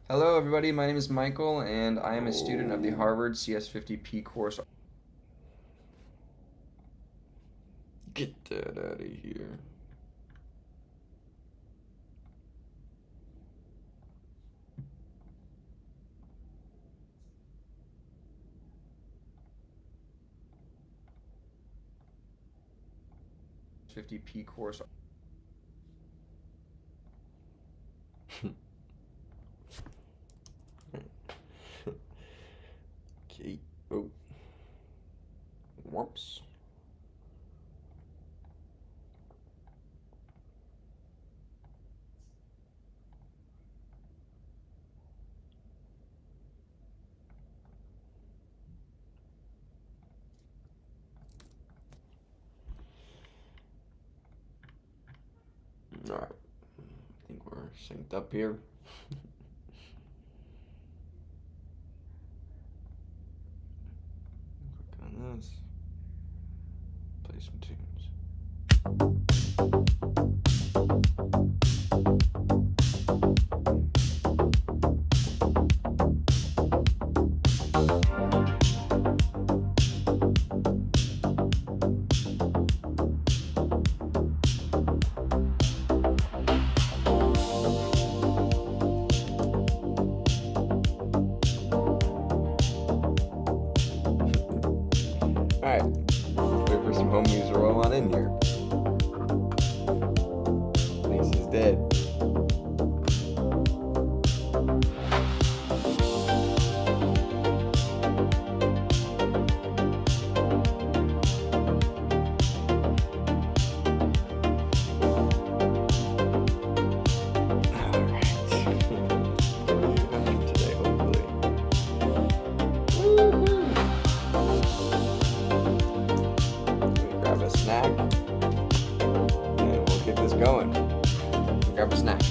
Hello, everybody. My name is Michael, and I am a student of the Harvard CS50P course. Get that out of here. CS50P course. Okay. Oh. Whoops. All right. I think we're synced up here. Click on this. Play some tunes. All right. Wait for some homies to roll on in here. Place is dead. All right. Today, hopefully. Woohoo! Grab a snack, and we'll get this going. Grab a snack.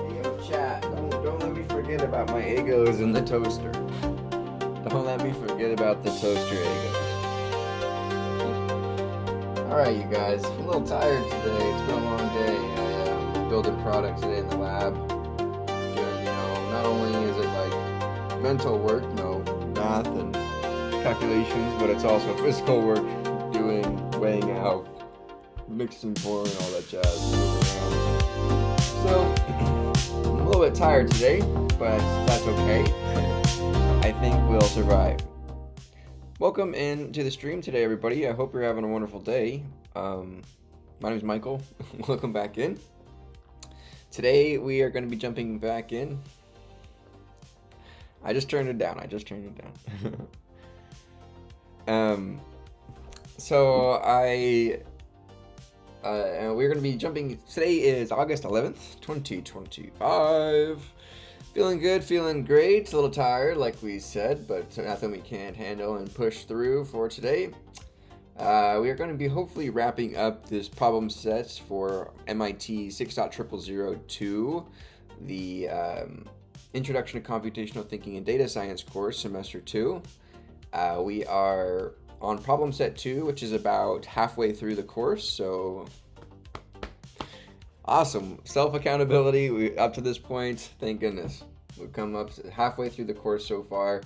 Yo, chat, don't let me forget about my Egos in the toaster. Don't let me forget about the toaster Egos. Alright, you guys, I'm a little tired today. It's been a long day. I building products today in the lab. Doing, not only is it like mental work, math and calculations, but it's also physical work, doing, weighing out, mixing, pouring, all that jazz. So, I'm a little bit tired today, but that's okay. I think we'll survive. Welcome into the stream today, everybody. I hope you're having a wonderful day. My name is Michael. Welcome back in. Today, we are going to be jumping back in. I just turned it down. We're going to be jumping. Today is August 11th, 2025. Feeling good, feeling great. A little tired, like we said, but nothing we can't handle and push through for today. We are going to be hopefully wrapping up this problem set for MIT 6.00002, the Introduction to Computational Thinking and Data Science course, semester 2. We are on problem set 2, which is about halfway through the course, so awesome. Self-accountability, up to this point, thank goodness. We've come up halfway through the course so far.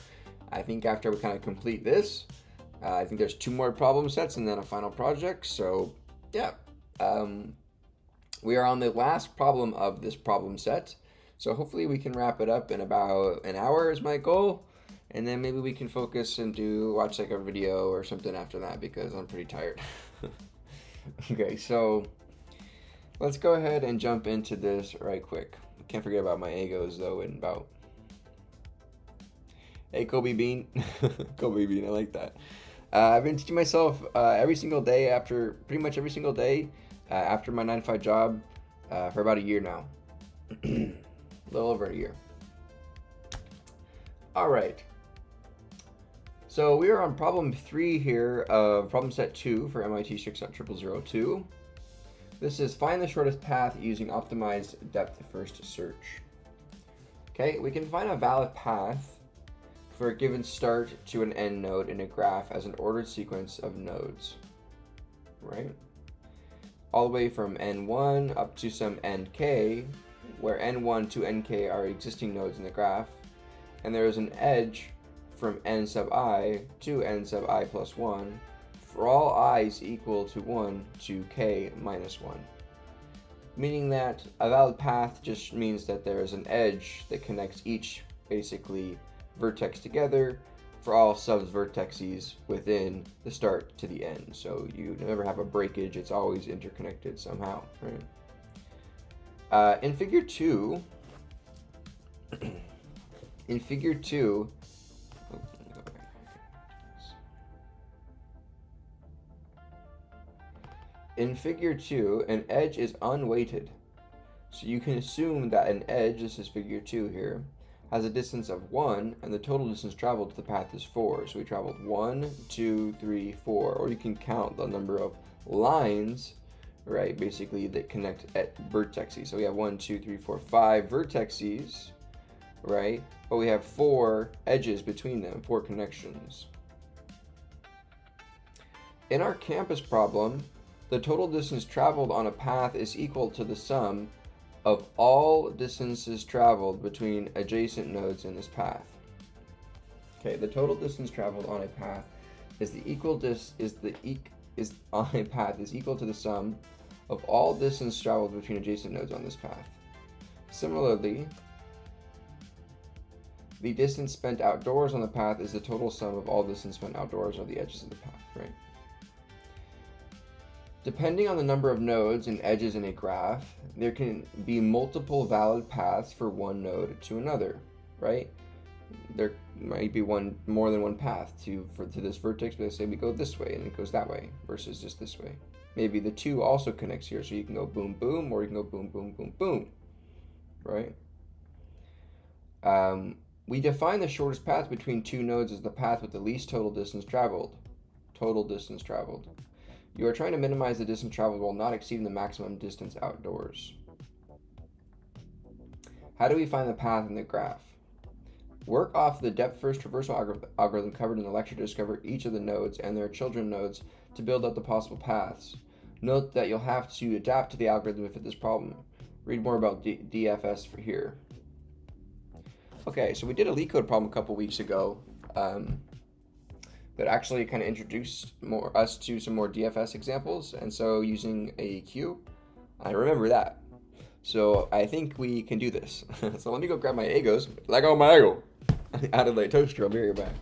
I think after we kind of complete this, I think there's 2 more problem sets and then a final project, so yeah. We are on the last problem of this problem set. So hopefully we can wrap it up in about an hour is my goal. And then maybe we can focus and watch like a video or something after that because I'm pretty tired. Okay, so let's go ahead and jump into this right quick. Can't forget about my egos though in about. Hey, Kobe Bean. Kobe Bean, I like that. I've been teaching myself every single day pretty much every single day after my 9 to 5 job for about a year now. A little over a year. All right. So we are on problem 3 here of problem set 2 for MIT 6.00002. This is find the shortest path using optimized depth first search. Okay, we can find a valid path for a given start to an end node in a graph as an ordered sequence of nodes, right? All the way from n1 up to some nk, where n1 to nk are existing nodes in the graph, and there is an edge from n sub I to n sub I plus 1 for all i's equal to 1 to k minus 1. Meaning that a valid path just means that there is an edge that connects each basically vertex together for all sub-vertices within the start to the end. So you never have a breakage, it's always interconnected somehow, right? In figure 2, in figure 2, an edge is unweighted. So you can assume that an edge, this is figure 2 here, has a distance of 1, and the total distance traveled to the path is 4. So we traveled 1, 2, 3, 4, or you can count the number of lines, right, basically that connect at vertices. So we have 1, 2, 3, 4, 5 vertices, right, but we have 4 edges between them, 4 connections. In our campus problem, the total distance traveled on a path is equal to the sum of all distances traveled between adjacent nodes in this path. Okay, the total distance traveled on a path is equal to the sum of all distance traveled between adjacent nodes on this path. Similarly, the distance spent outdoors on the path is the total sum of all distance spent outdoors on the edges of the path, right? Depending on the number of nodes and edges in a graph, there can be multiple valid paths for one node to another, right? There might be more than one path to this vertex, but let's say we go this way and it goes that way versus just this way. Maybe the 2 also connects here, so you can go boom, boom, or you can go boom, boom, boom, boom, right? We define the shortest path between 2 nodes as the path with the least total distance traveled. Total distance traveled. You are trying to minimize the distance traveled while not exceeding the maximum distance outdoors. How do we find the path in the graph? Work off the depth-first traversal algorithm covered in the lecture to discover each of the nodes and their children nodes to build up the possible paths. Note that you'll have to adapt to the algorithm to fit this problem. Read more about DFS for here. Okay, so we did a LeetCode problem a couple weeks ago. That actually kind of introduced us to some more DFS examples, and so using a queue, I remember that. So I think we can do this. So let me go grab my egos. Let go my ego. Adelaide toaster, I'll be right back.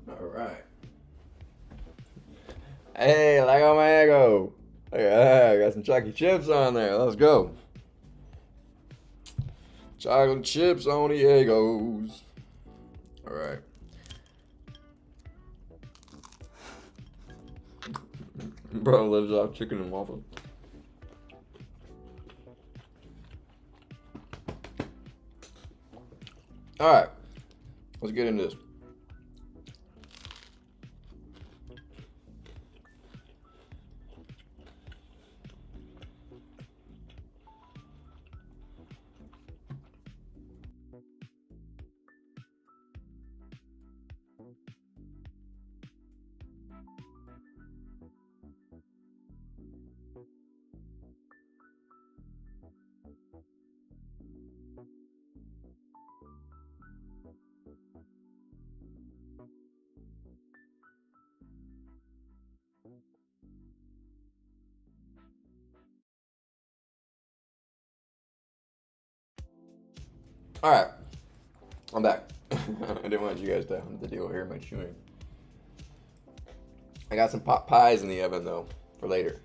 All right. Hey, Lego Mago. I got some chocolate chips on there. Let's go. Chocolate chips on the Egos. All right. Bro lives off chicken and waffles. All right. Let's get into this. All right. I'm back. I didn't want you guys to have to deal here my chewing. I got some pot pies in the oven though for later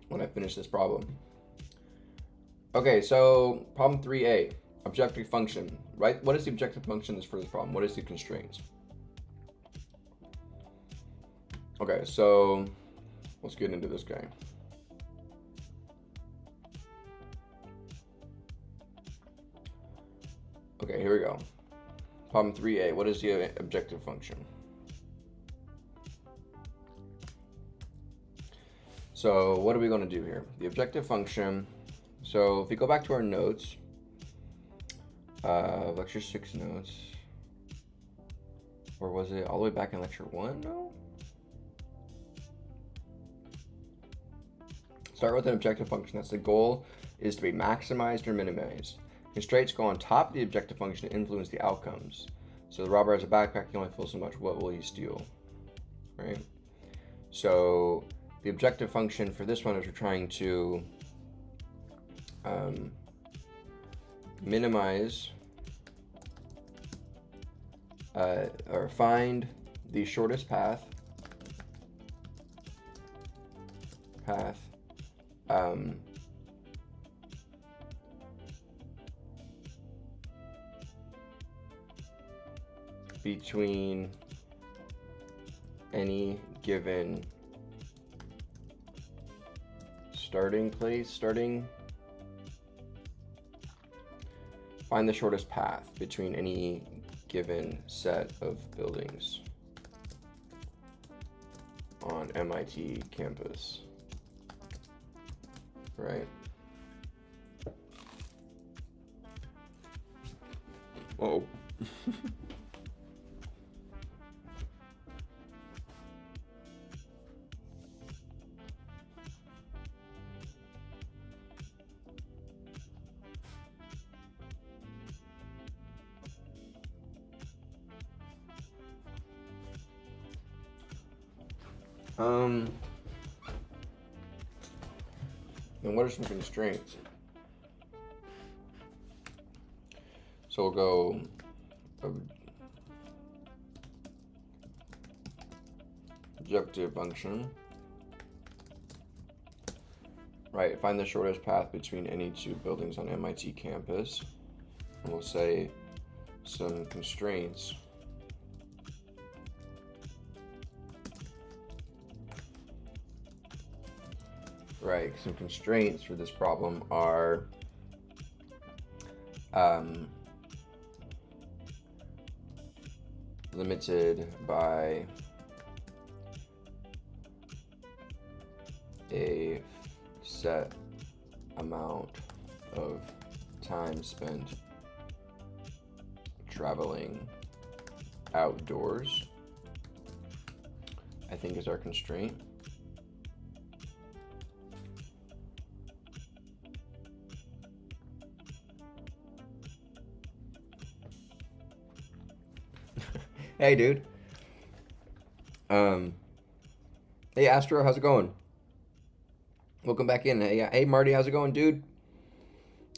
when I finish this problem. Okay, so problem 3A, objective function, right? What is the objective function for this problem? What is the constraints? Okay, so let's get into this guy. Okay, here we go. Problem 3A, what is the objective function? So what are we going to do here? The objective function, so if we go back to our notes, lecture 6 notes, or was it all the way back in lecture 1? No? Start with an objective function. That's the goal is to be maximized or minimized. Constraints go on top of the objective function to influence the outcomes. So the robber has a backpack, he only feels so much. What will he steal? Right? So the objective function for this one is we're trying to minimize or find the shortest path between any given find the shortest path between any given set of buildings on MIT campus, right? Whoa. And what are some constraints? So we'll go objective function. Right, find the shortest path between any two buildings on MIT campus. And we'll say some constraints. Right, some constraints for this problem are limited by a set amount of time spent traveling outdoors, I think is our constraint. Hey, dude. Hey, Astro, how's it going? Welcome back in. Hey, Marty, how's it going, dude?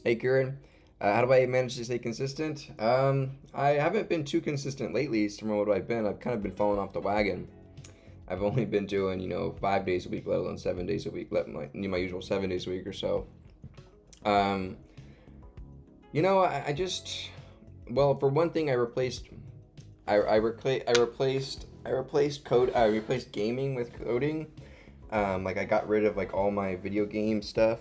Hey, Kieran. How do I manage to stay consistent? I haven't been too consistent lately. From what I've been, I've kind of been falling off the wagon. I've only been doing, 5 days a week, let alone 7 days a week, my usual 7 days a week or so. Um, I just, well, for one thing, I replaced code, I replaced gaming with coding. Like I got rid of like all my video game stuff.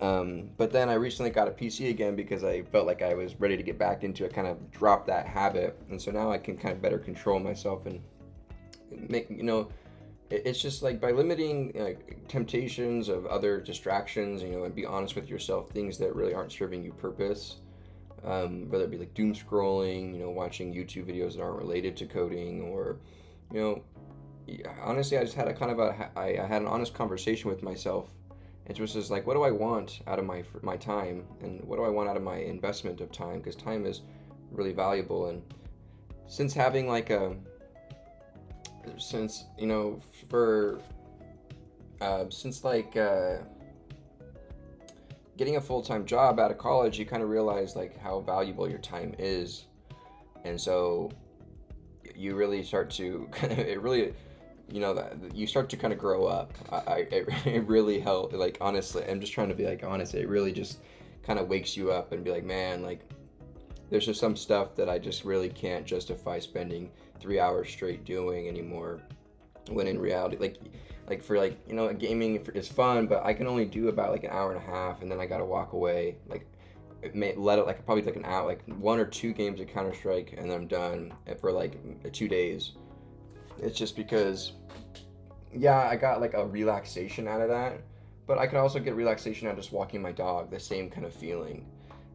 But then I recently got a PC again because I felt like I was ready to get back into it, kind of drop that habit. And so now I can kind of better control myself and make, it's just like by limiting like temptations of other distractions, and be honest with yourself, things that really aren't serving you purpose. Whether it be like doom scrolling, watching YouTube videos that aren't related to coding, or, you know, honestly, I just had a kind of I had an honest conversation with myself. It was just like, what do I want out of my time, and what do I want out of my investment of time? Because time is really valuable, and since having like a since you know for since like getting a full-time job out of college, you kind of realize like how valuable your time is, and so you really start to it really that you start to kind of grow up. It really helped. Like honestly, I'm just trying to be like honest. It really just kind of wakes you up and be like, man, like there's just some stuff that I just really can't justify spending 3 hours straight doing anymore. When in reality, like for like gaming is fun, but I can only do about like an hour and a half, and then I gotta walk away. Like it may let it like probably like an hour, like 1 or 2 games of Counter Strike, and then I'm done for like 2 days. It's just because, yeah, I got like a relaxation out of that, but I could also get relaxation out of just walking my dog, the same kind of feeling.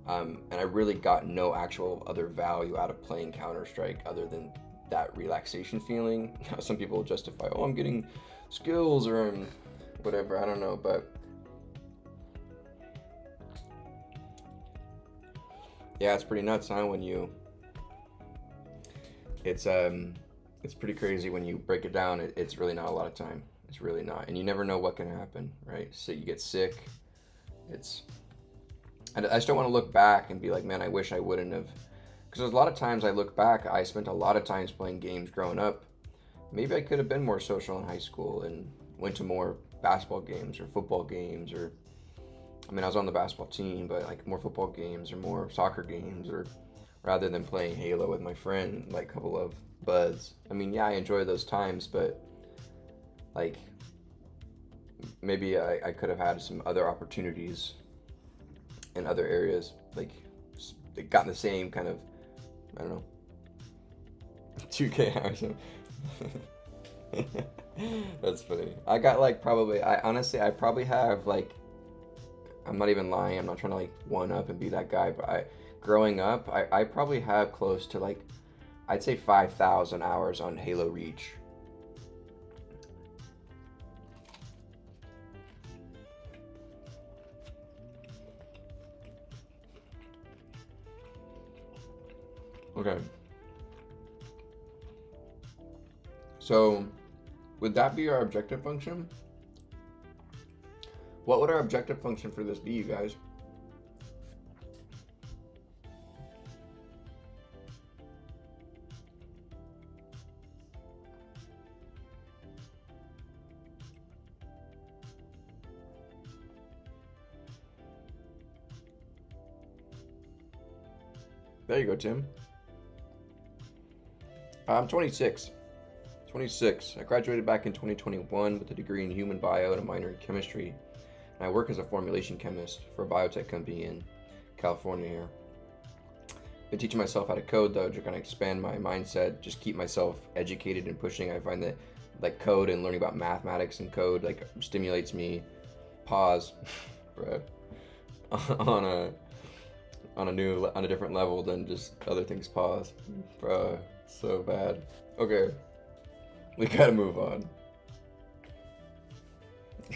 And I really got no actual other value out of playing Counter Strike other than that relaxation feeling. Some people justify, oh, I'm getting skills or whatever, I don't know, but yeah, it's pretty nuts, huh? It's pretty crazy when you break it down. It's really not a lot of time. It's really not, and you never know what can happen, right? So you get sick. It's I just don't want to look back and be like, man, I wish I wouldn't have. Because there's a lot of times I look back, I spent a lot of times playing games growing up. Maybe I could have been more social in high school and went to more basketball games or football games, or, I mean, I was on the basketball team, but like more football games or more soccer games, or rather than playing Halo with my friend, like a couple of buds. I mean, yeah, I enjoy those times, but like maybe I could have had some other opportunities in other areas, like they got the same kind of, I don't know, 2K hours. That's funny. I got like probably, I probably have like, I'm not even lying, I'm not trying to like one up and be that guy, but growing up, I probably have close to like, I'd say 5,000 hours on Halo Reach. Okay. So, would that be our objective function? What would our objective function for this be, you guys? There you go, Tim. I'm 26. 26. I graduated back in 2021 with a degree in human bio and a minor in chemistry. And I work as a formulation chemist for a biotech company in California here. Been teaching myself how to code though, to kind of expand my mindset, just keep myself educated and pushing. I find that like code and learning about mathematics and code like stimulates me. Pause, bro. on a on a different level than just other things. Pause, bro. So bad. Okay, we gotta move on.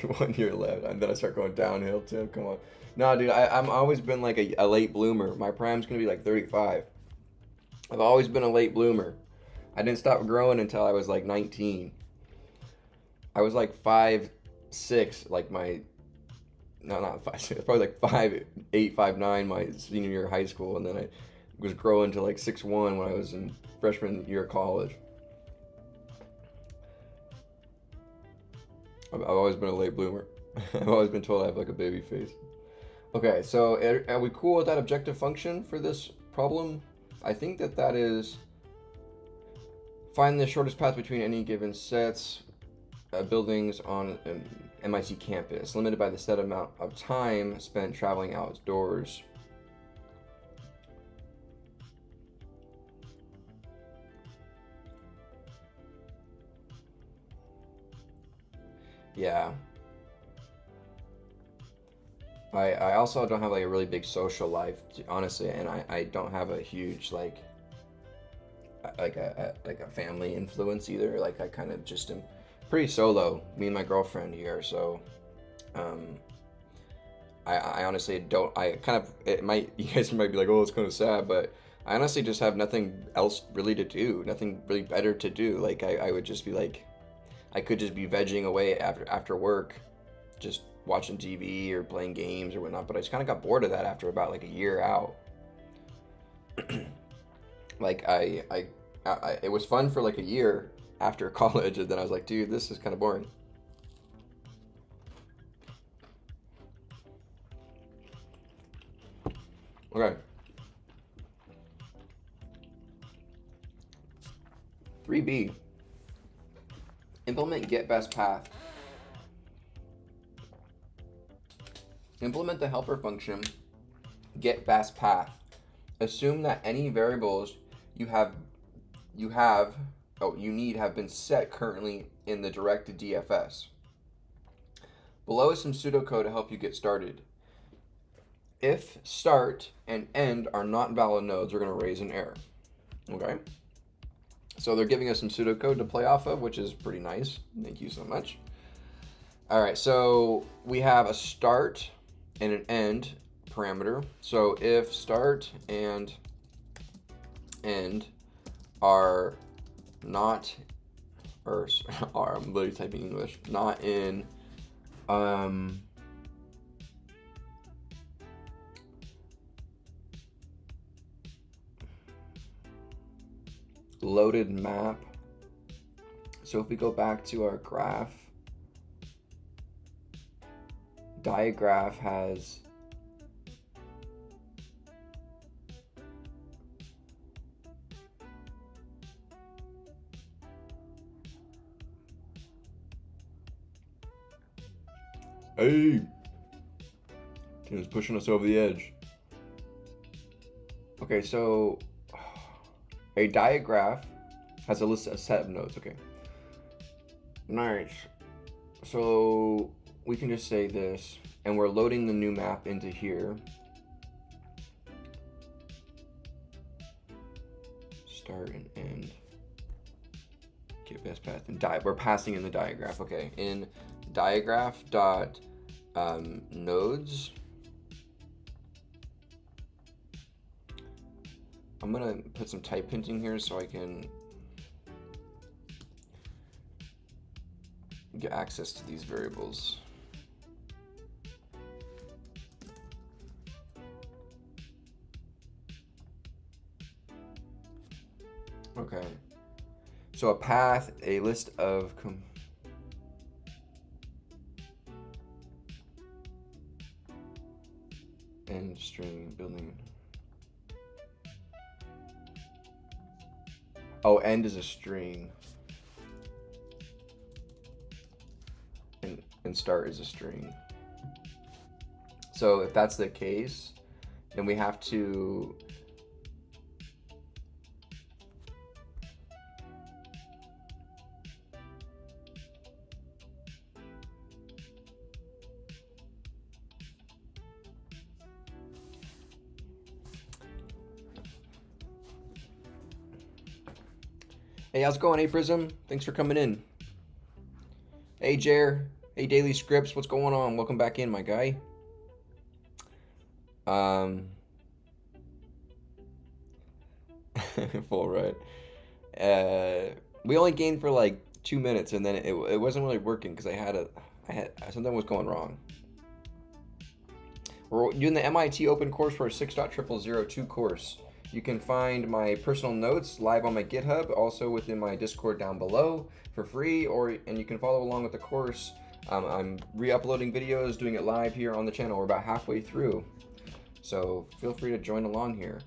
1 year left, and then I start going downhill too. Come on, nah, dude. I'm always been like a late bloomer. My prime's gonna be like 35. I've always been a late bloomer. I didn't stop growing until I was like 19. I was like 5'6", like my no, not 5'6", probably like 5'8", 5'9" my senior year of high school, and then I was growing to like 6'1" when I was in freshman year of college. I've always been a late bloomer. I've always been told I have like a baby face. Okay, so are we cool with that objective function for this problem? I think that is find the shortest path between any given sets buildings on an MIT campus, limited by the set amount of time spent traveling outdoors. Yeah. I also don't have like a really big social life, honestly, and I don't have a huge like a family influence either. Like I kind of just am pretty solo. Me and my girlfriend here, so um, I honestly don't. I kind of it might you guys might be like, oh, it's kind of sad, but I honestly just have nothing else really to do, nothing really better to do. Like I would just be like, I could just be vegging away after work, just watching TV or playing games or whatnot. But I just kind of got bored of that after about like a year out. Like it was fun for like a year after college, and then I was like, dude, this is kind of boring. Okay. 3B. Implement get best path. Implement the helper function get best path. Assume that any variables you need have been set currently in the directed DFS. Below is some pseudocode to help you get started. If start and end are not valid nodes, we're going to raise an error. Okay? So they're giving us some pseudocode to play off of, which is pretty nice. Thank you so much. All right, so we have a start and an end parameter. So if start and end are not, or are, I'm literally typing English, not in loaded map. So if we go back to our graph, diagraph has hey, Tim's pushing us over the edge. Okay, so a diagraph has a set of nodes. Okay, nice. So we can just say this, and we're loading the new map into here. Start and end. Get best path and we're passing in the diagraph. Okay, in diagraph dot nodes. I'm gonna put some type hinting here so I can get access to these variables. Okay. So a path, a list of end string building. Oh, end is a string. And start is a string. So if that's the case, then we have to Hey, how's it going? Hey, Prism. Thanks for coming in. Hey, Jer. Hey, Daily Scripts. What's going on? Welcome back in, my guy. Full right. We only gained for like 2 minutes, and then it wasn't really working because I had something was going wrong. We're doing the MIT Open Course for a 6.00002 course. You can find my personal notes live on my GitHub, also within my Discord down below for free, and you can follow along with the course. I'm re-uploading videos, doing it live here on the channel. We're about halfway through, so feel free to join along here.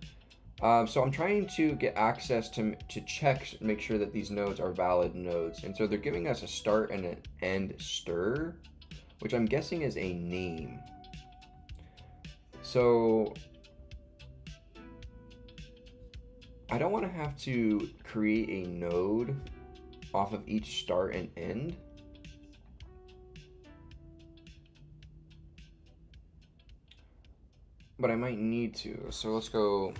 So I'm trying to get access to check, make sure that these nodes are valid nodes. And so they're giving us a start and an end stir, which I'm guessing is a name. So I don't want to have to create a node off of each start and end. But I might need to. So let's go.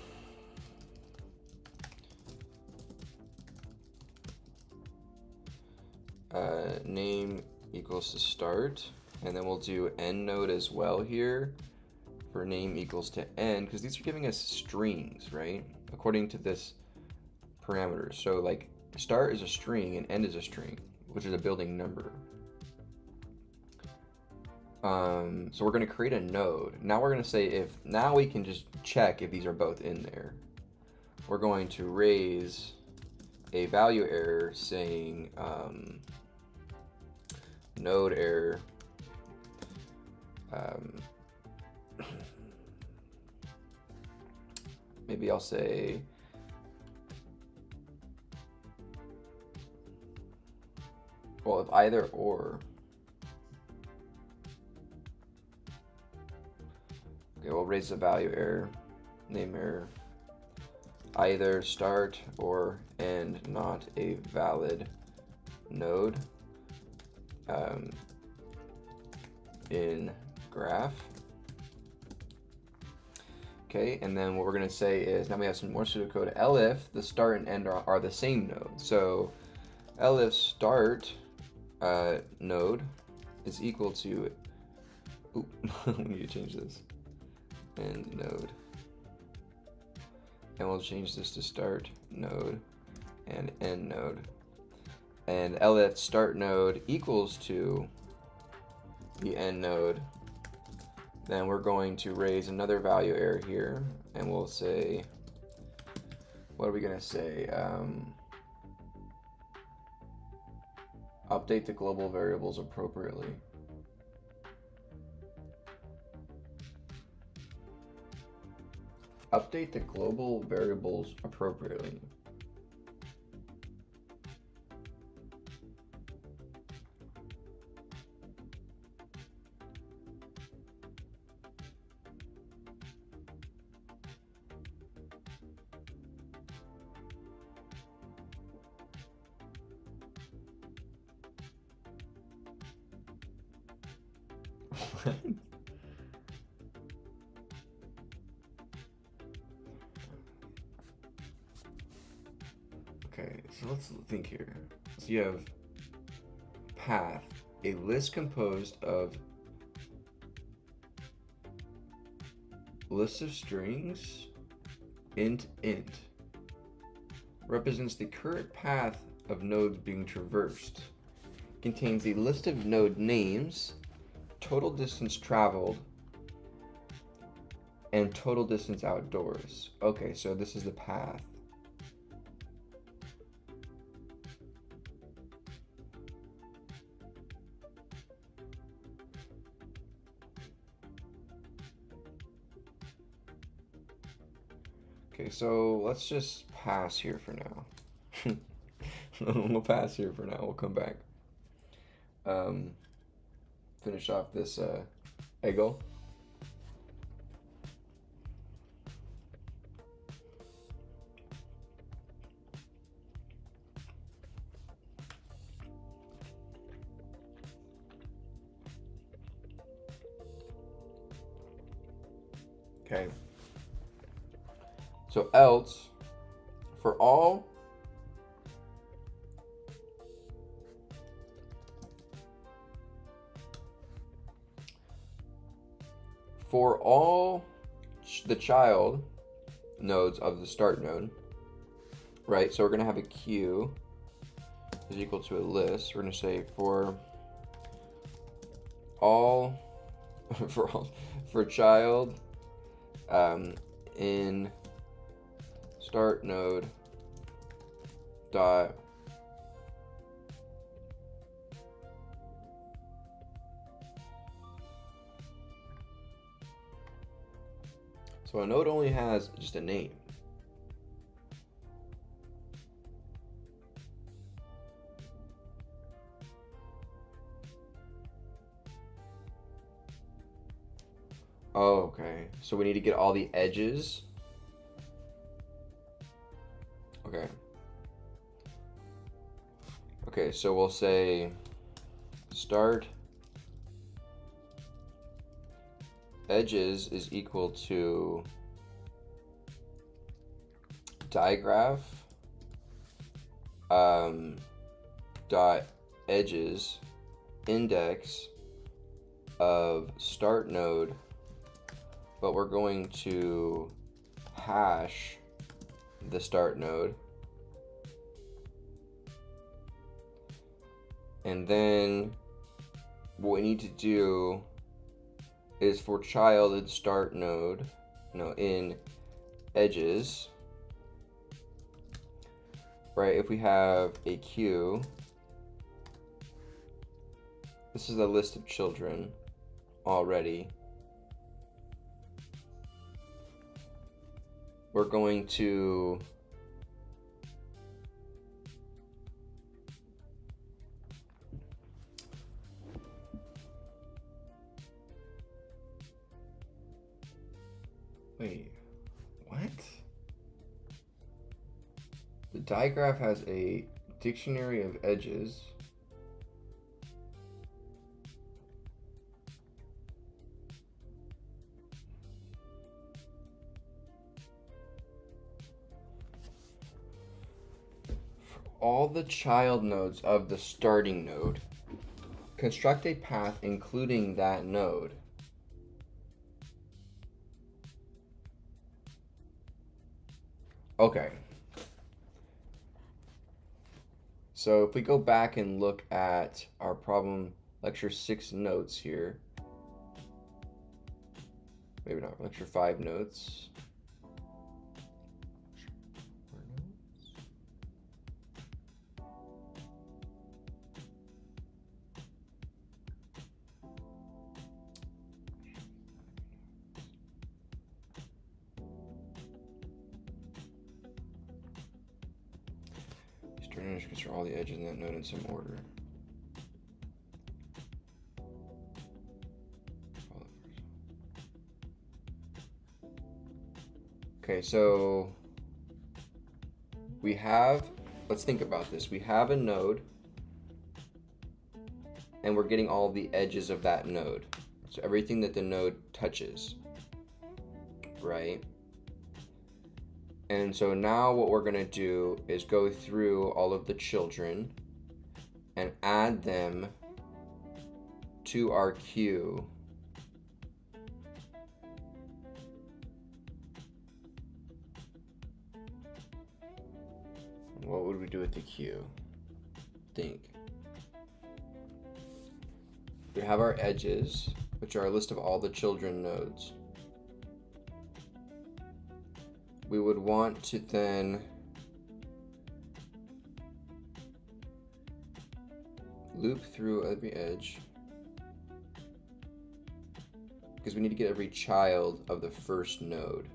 Name equals to start, and then we'll do end node as well here for name equals to end, because these are giving us strings, right? According to this parameter. So like start is a string and end is a string, which is a building number. So we're going to create a node. Now we're going to say now we can just check if these are both in there. We're going to raise a value error saying node error maybe I'll say if either or. Okay, we'll raise the value error, name error, either start or end not a valid node in graph. Okay, and then what we're going to say is, now we have some more pseudocode. Elif, the start and end are the same node. So elif start node is equal to, we need to change this, end node. And we'll change this to start node and end node. And elif start node equals to the end node. Then we're going to raise another value error here, and we'll say, what are we going to say? Update the global variables appropriately. Update the global variables appropriately. Okay, so let's think here. So you have path, a list composed of lists of strings, int, represents the current path of nodes being traversed, contains a list of node names, total distance traveled, and total distance outdoors. Okay, so this is the path. Okay, so let's just pass here for now. We'll pass here for now. We'll come back. Finish off this eagle. Okay. So else, for all the child nodes of the start node, right? So we're going to have a queue is equal to a list. We're going to say for all for child in start node dot so a node only has just a name. Oh, okay. So we need to get all the edges. Okay. Okay, so we'll say start edges is equal to digraph dot edges index of start node, but we're going to hash the start node. And then what we need to do is for child in start node, in edges, right? If we have a queue, this is a list of children already. We're going to wait, what? The digraph has a dictionary of edges. All the child nodes of the starting node, construct a path including that node. Okay. So if we go back and look at our problem lecture 6 notes here, maybe not, lecture 5 notes. Consider all the edges in that node in some order. Okay, so we have, let's think about this. We have a node, and we're getting all the edges of that node. So everything that the node touches, right? And so now what we're going to do is go through all of the children and add them to our queue. What would we do with the queue? Think. We have our edges, which are a list of all the children nodes. We would want to then loop through every edge, because we need to get every child of the first node,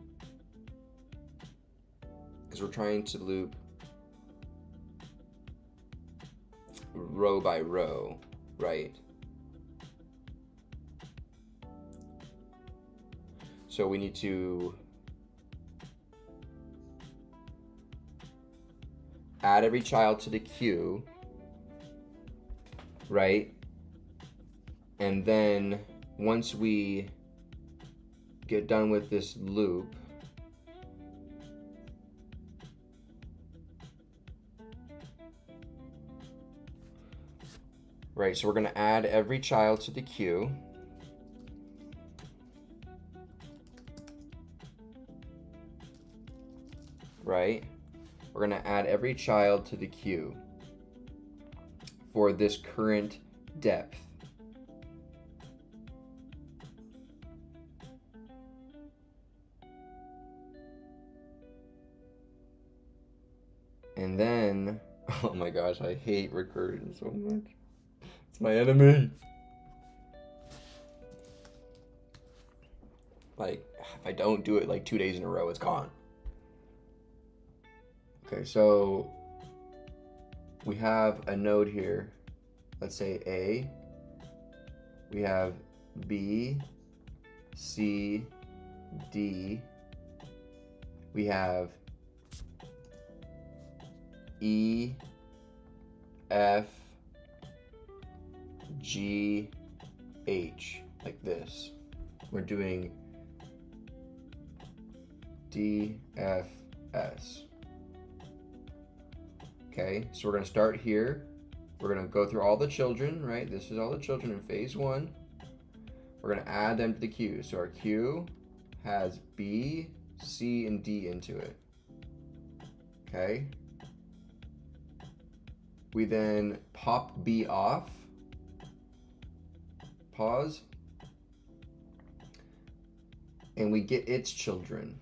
because we're trying to loop row by row, right? So we need to add every child to the queue, right? And then once we get done with this loop, right, so we're going to add every child to the queue. Right? We're going to add every child to the queue for this current depth. And then, oh my gosh, I hate recursion so much. It's my enemy. Like, if I don't do it like 2 days in a row, it's gone. Okay, so we have a node here. Let's say A. We have B, C, D. We have E, F, G, H, like this. We're doing D, F, S. Okay, so we're going to start here. We're going to go through all the children, right? This is all the children in phase 1. We're going to add them to the queue. So our queue has B, C, and D into it. Okay. We then pop B off. Pause. And we get its children.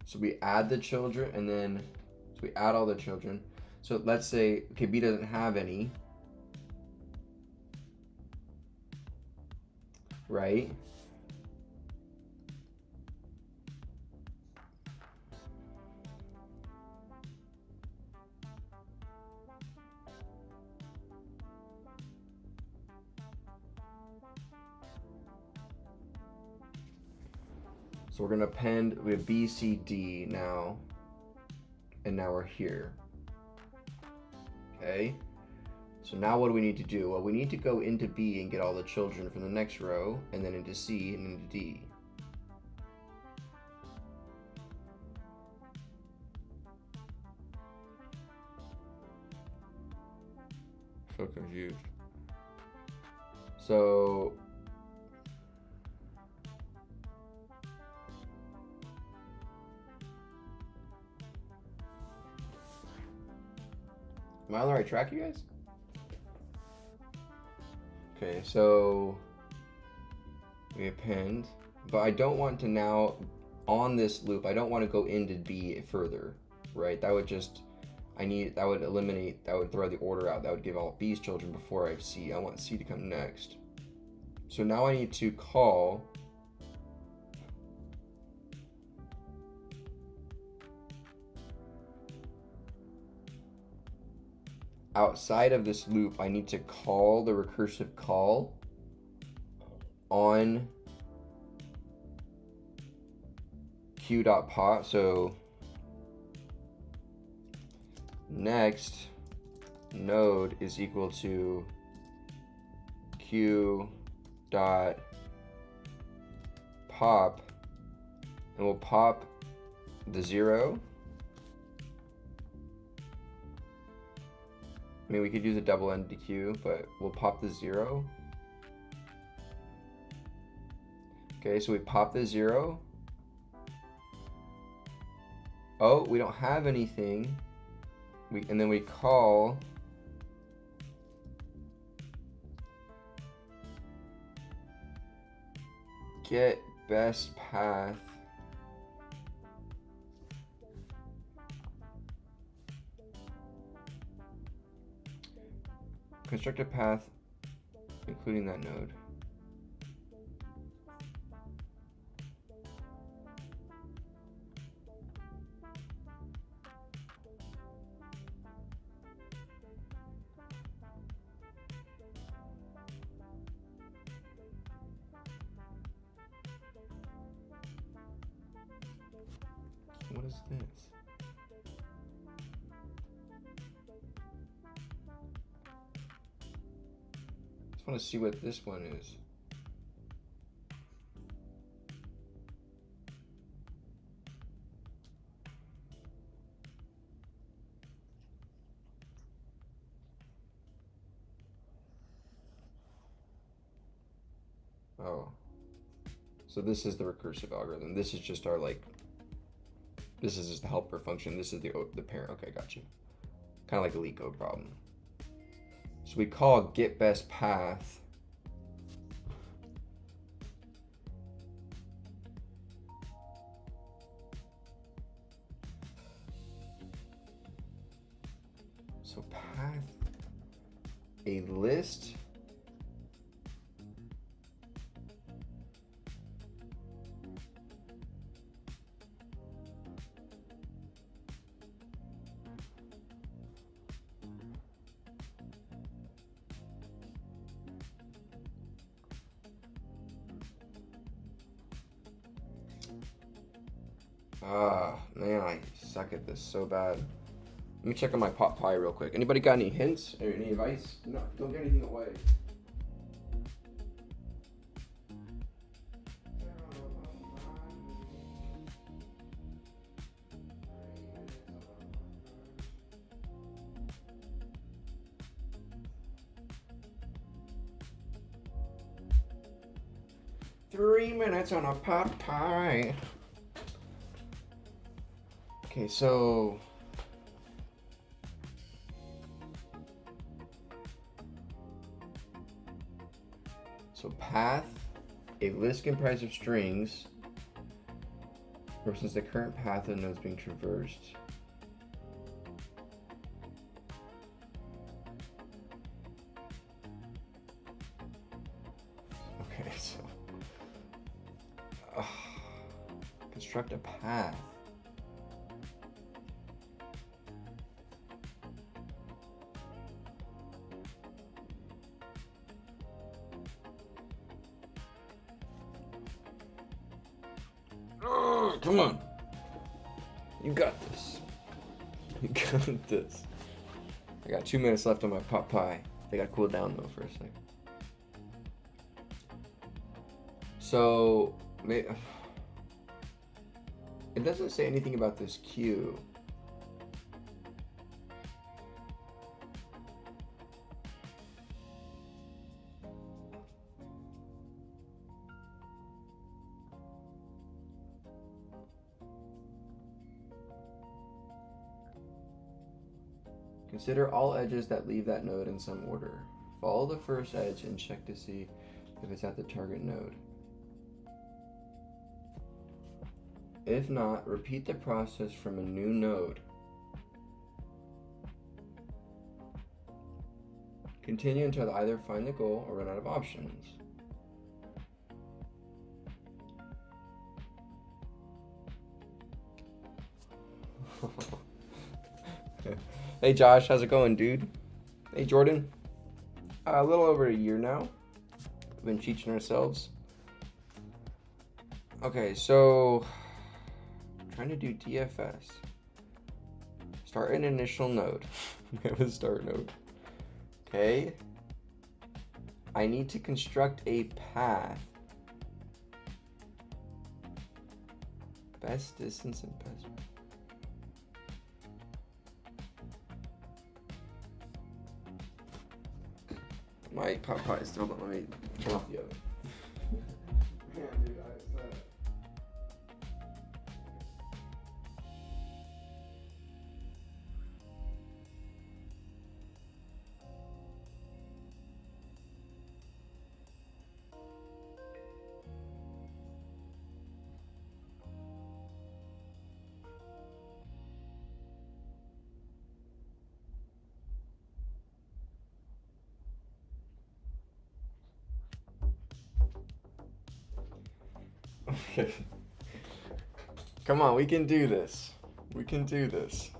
So we add the children, and then so we add all the children. So let's say, okay, B doesn't have any, right? So we're gonna append, we have B, C, D now, and now we're here. Okay, so now what do we need to do? Well, we need to go into B and get all the children from the next row, and then into C and into D. So confused. So am I on the right track, you guys? Okay, so we append, but I don't want to now, on this loop, I don't want to go into B further, right? That would just, that would eliminate, that would throw the order out. That would give all B's children before I have C. I want C to come next. So now I need to call outside of this loop. I need to call the recursive call on q.pop. So next node is equal to q dot pop, and we'll pop the 0. I mean, we could use a double-ended queue, but we'll pop the 0. Okay, so we pop the 0. Oh, we don't have anything. And then we call get best path construct a path including that node. What is this? I just want to see what this one is. Oh. So this is the recursive algorithm. This is just our this is just the helper function. This is the parent. Okay, got you. Kind of like a leak code problem. So we call get best path So path, a list. Ah, man, I suck at this so bad. Let me check on my pot pie real quick. Anybody got any hints or any advice? No, don't get anything away. Three minutes on a pot pie. Okay, so path, a list comprised of strings, represents the current path of nodes being traversed. Okay, so construct a path. Come on. You got this. You got this. I got 2 minutes left on my pot pie. They gotta cool down though for a second. So, it doesn't say anything about this queue. Consider all edges that leave that node in some order. Follow the first edge and check to see if it's at the target node. If not, repeat the process from a new node. Continue until either find the goal or run out of options. Hey Josh, how's it going, dude? Hey Jordan. A little over a year now. We've been teaching ourselves. Okay, so trying to do DFS. Start an initial node. We have a start node. Okay. I need to construct a path. Best distance and best. My pot pie is still, but let me turn off the oven. Man, dude, Okay. Come on, we can do this. We can do this.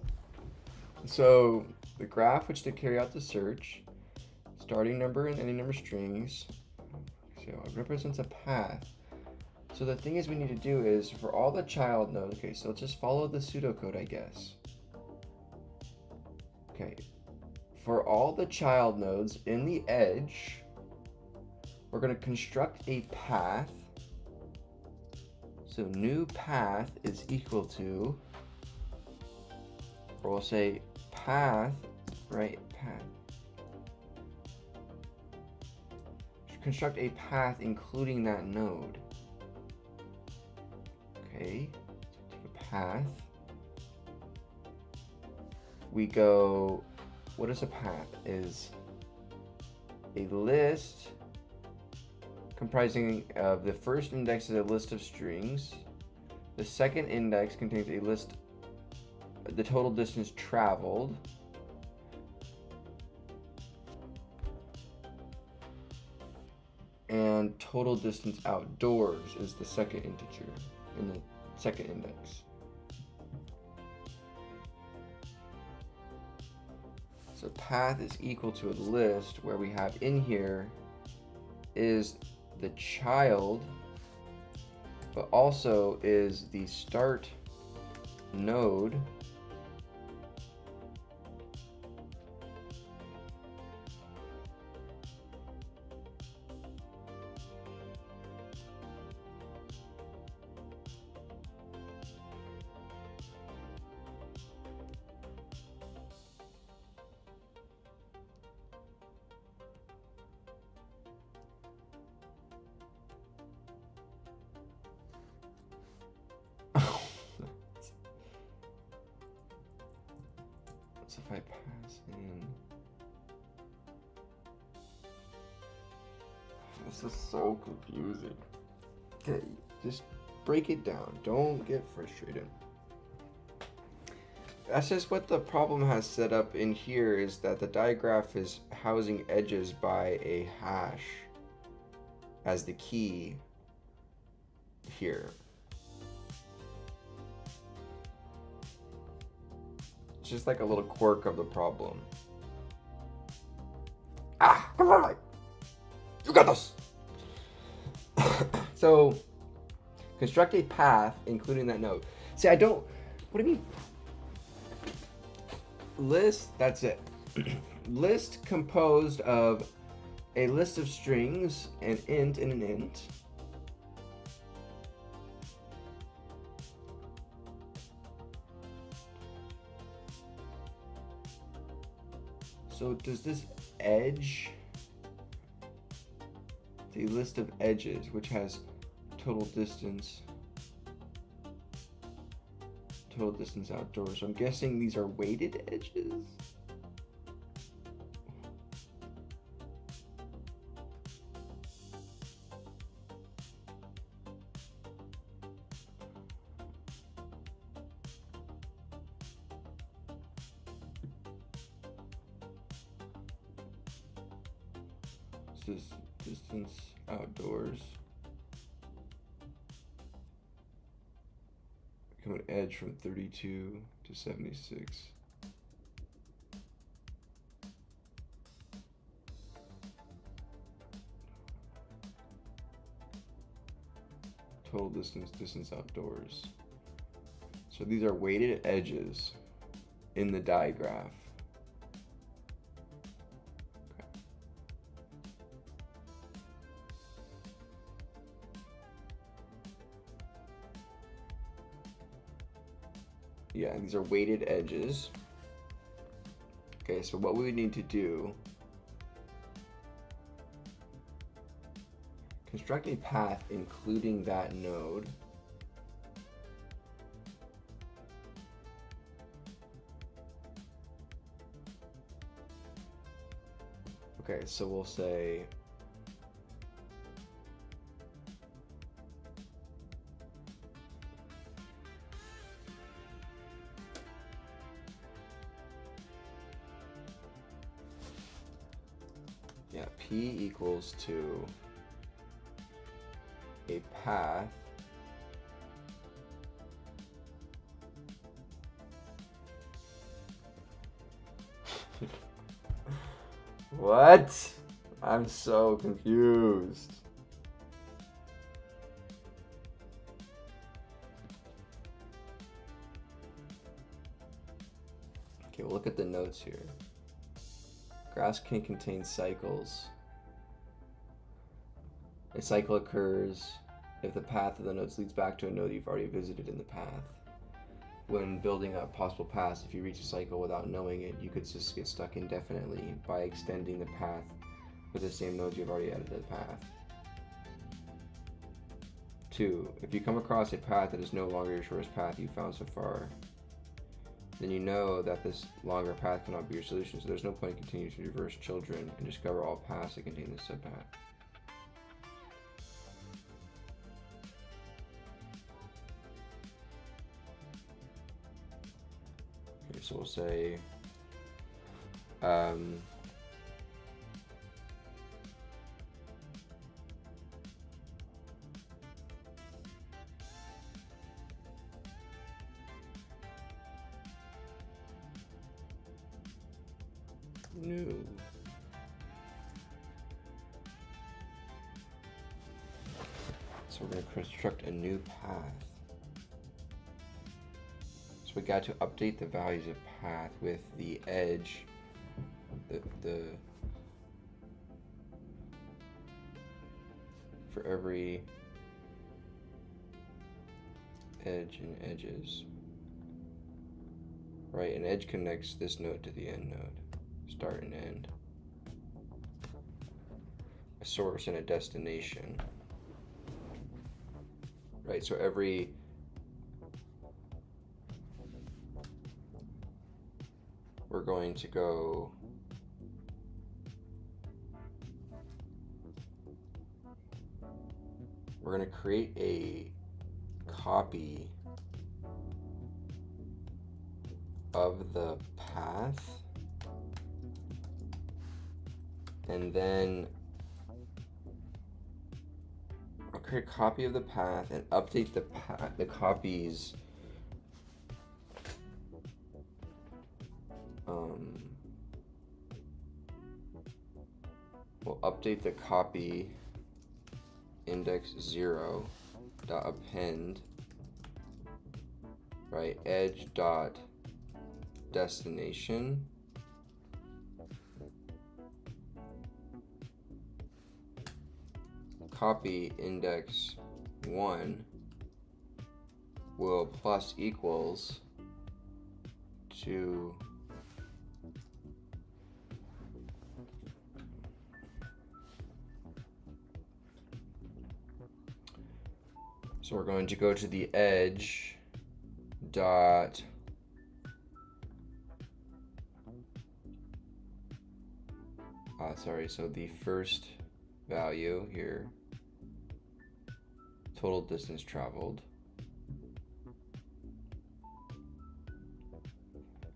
So the graph which to carry out the search, starting number and ending number strings, so it represents a path. So the thing is we need to do is for all the child nodes, okay, so let's just follow the pseudocode, I guess. Okay, for all the child nodes in the edge, we're going to construct a path. So new path is equal to, or we'll say path, right, path. Construct a path including that node. Okay, so take a path. We go, what is a path? Is a list comprising of the first index is a list of strings. The second index contains a list, the total distance traveled. And total distance outdoors is the second integer in the second index. So path is equal to a list where we have in here is the child, but also is the start node so if I pass in, this is so confusing. Okay, just break it down. Don't get frustrated. That's just what the problem has set up in here, is that the digraph is housing edges by a hash as the key here. It's just like a little quirk of the problem. Ah, come on, Mike. You got this. So, construct a path including that node. See, I don't. What do you mean? List. That's it. List composed of a list of strings, an int and an int. So does this edge, the list of edges, which has total distance outdoors. So I'm guessing these are weighted edges. This is distance outdoors. Become an edge from 32 to 76. Total distance outdoors. So these are weighted edges in the digraph. Yeah, these are weighted edges. Okay, so what we would need to do, construct a path including that node. Okay, so we'll say P equals to a path What? I'm so confused. Okay, we'll look at the notes here. Graphs can contain cycles. A cycle occurs if the path of the nodes leads back to a node you've already visited in the path. When building up possible paths, if you reach a cycle without knowing it, you could just get stuck indefinitely by extending the path with the same nodes you've already added to the path. 2. If you come across a path that is no longer your shortest path you've found so far, then you know that this longer path cannot be your solution, so there's no point in continuing to reverse children and discover all paths that contain this subpath. Okay, so we'll say new. So we're going to construct a new path. So we got to update the values of path with the edge, for every edge and edges. Right, an edge connects this node to the end node, start and end. A source and a destination. Right, so we're going to go we're going to create a copy of the path, and then I'll create a copy of the path and update the copies we'll update the copy index 0 dot append, right, edge dot destination copy index 1 will plus equals to so we're going to go to the edge dot so the first value here, total distance traveled.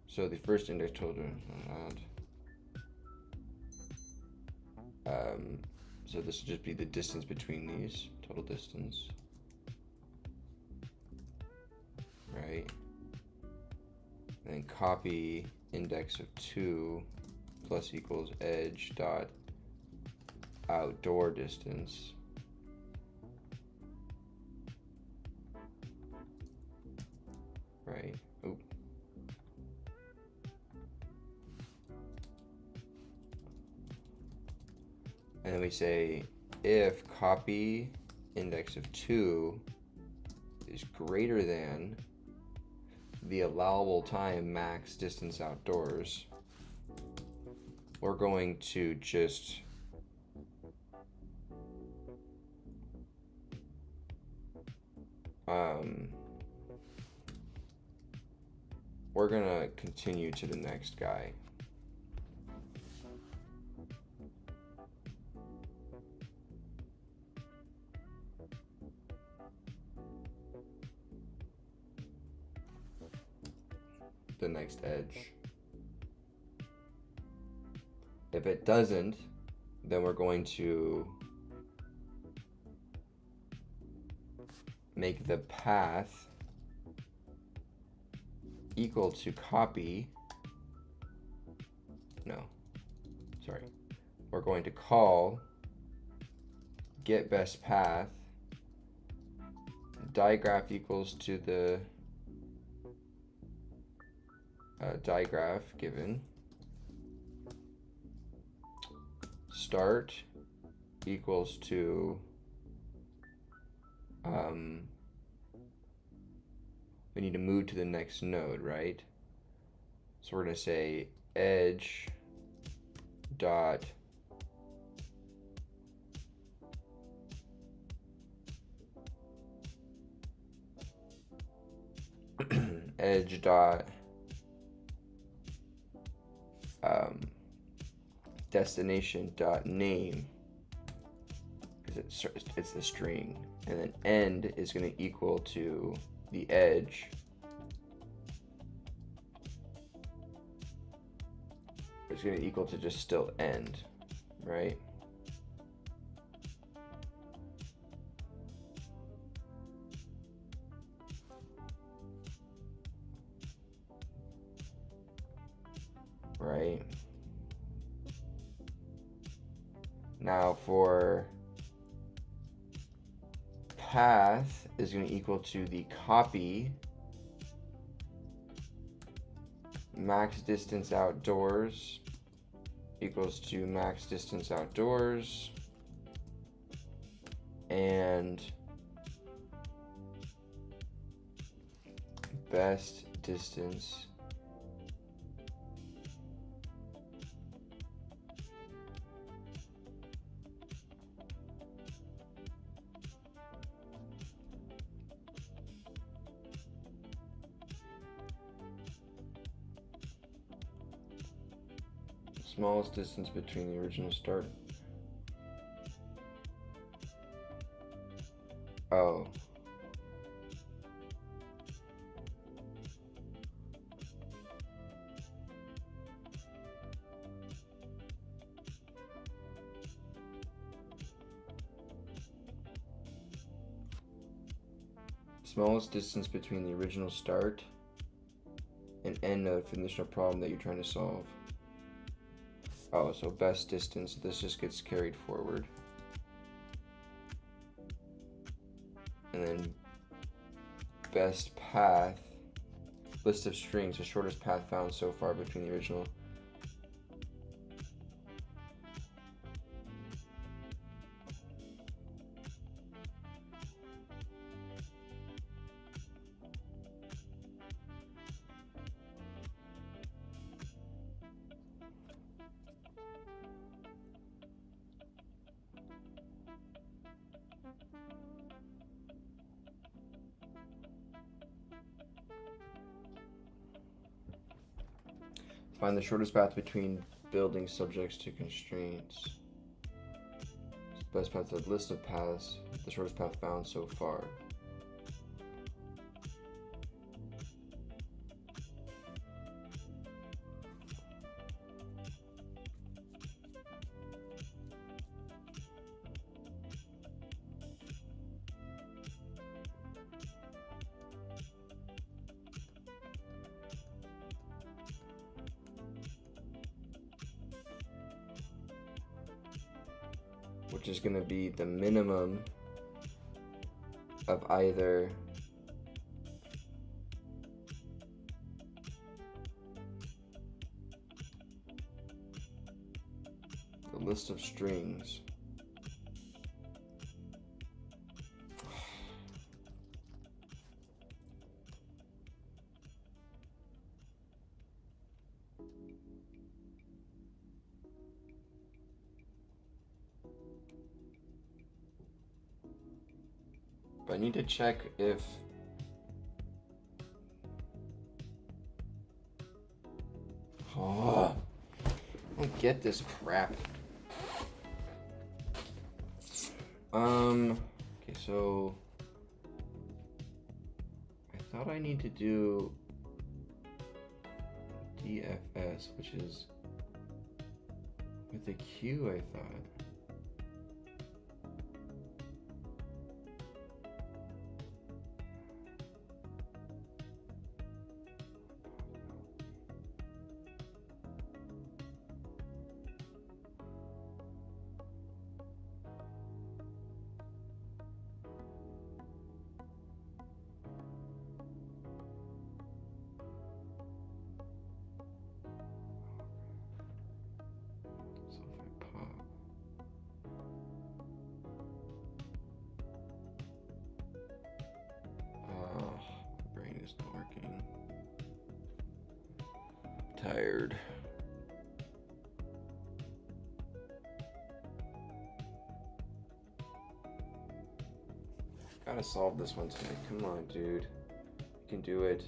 So the first index total, so this will just be the distance between these, total distance, right? And then copy index of 2 plus equals edge dot outdoor distance, right? Oop. And then we say if copy index of 2 is greater than the allowable time max distance outdoors, we're going to just we're gonna continue to the next guy. The next edge. If it doesn't, then we're going to make the path equal to copy. No, sorry. We're going to call get best path digraph equals to the digraph given. Start equals to we need to move to the next node, right? So we're going to say edge dot edge dot destination dot name, because it's the string, and then end is going to equal to the edge it's going to equal to just still end, right? Right. Now for path is going to equal to the copy max distance outdoors equals to max distance outdoors and best distance smallest distance between the original start. Oh. Smallest distance between the original start and end node for the initial problem that you're trying to solve. Oh, so best distance, this just gets carried forward. And then best path, list of strings, the shortest path found so far between the original. Find the shortest path between building subjects to constraints. Best path to the list of paths, the shortest path found so far. Which is going to be the minimum of either the list of strings I need to check if I don't get this crap. Okay, so I thought I need to do DFS, which is with a Q, I thought. Tired. Gotta solve this one tonight. Come on, dude. You can do it.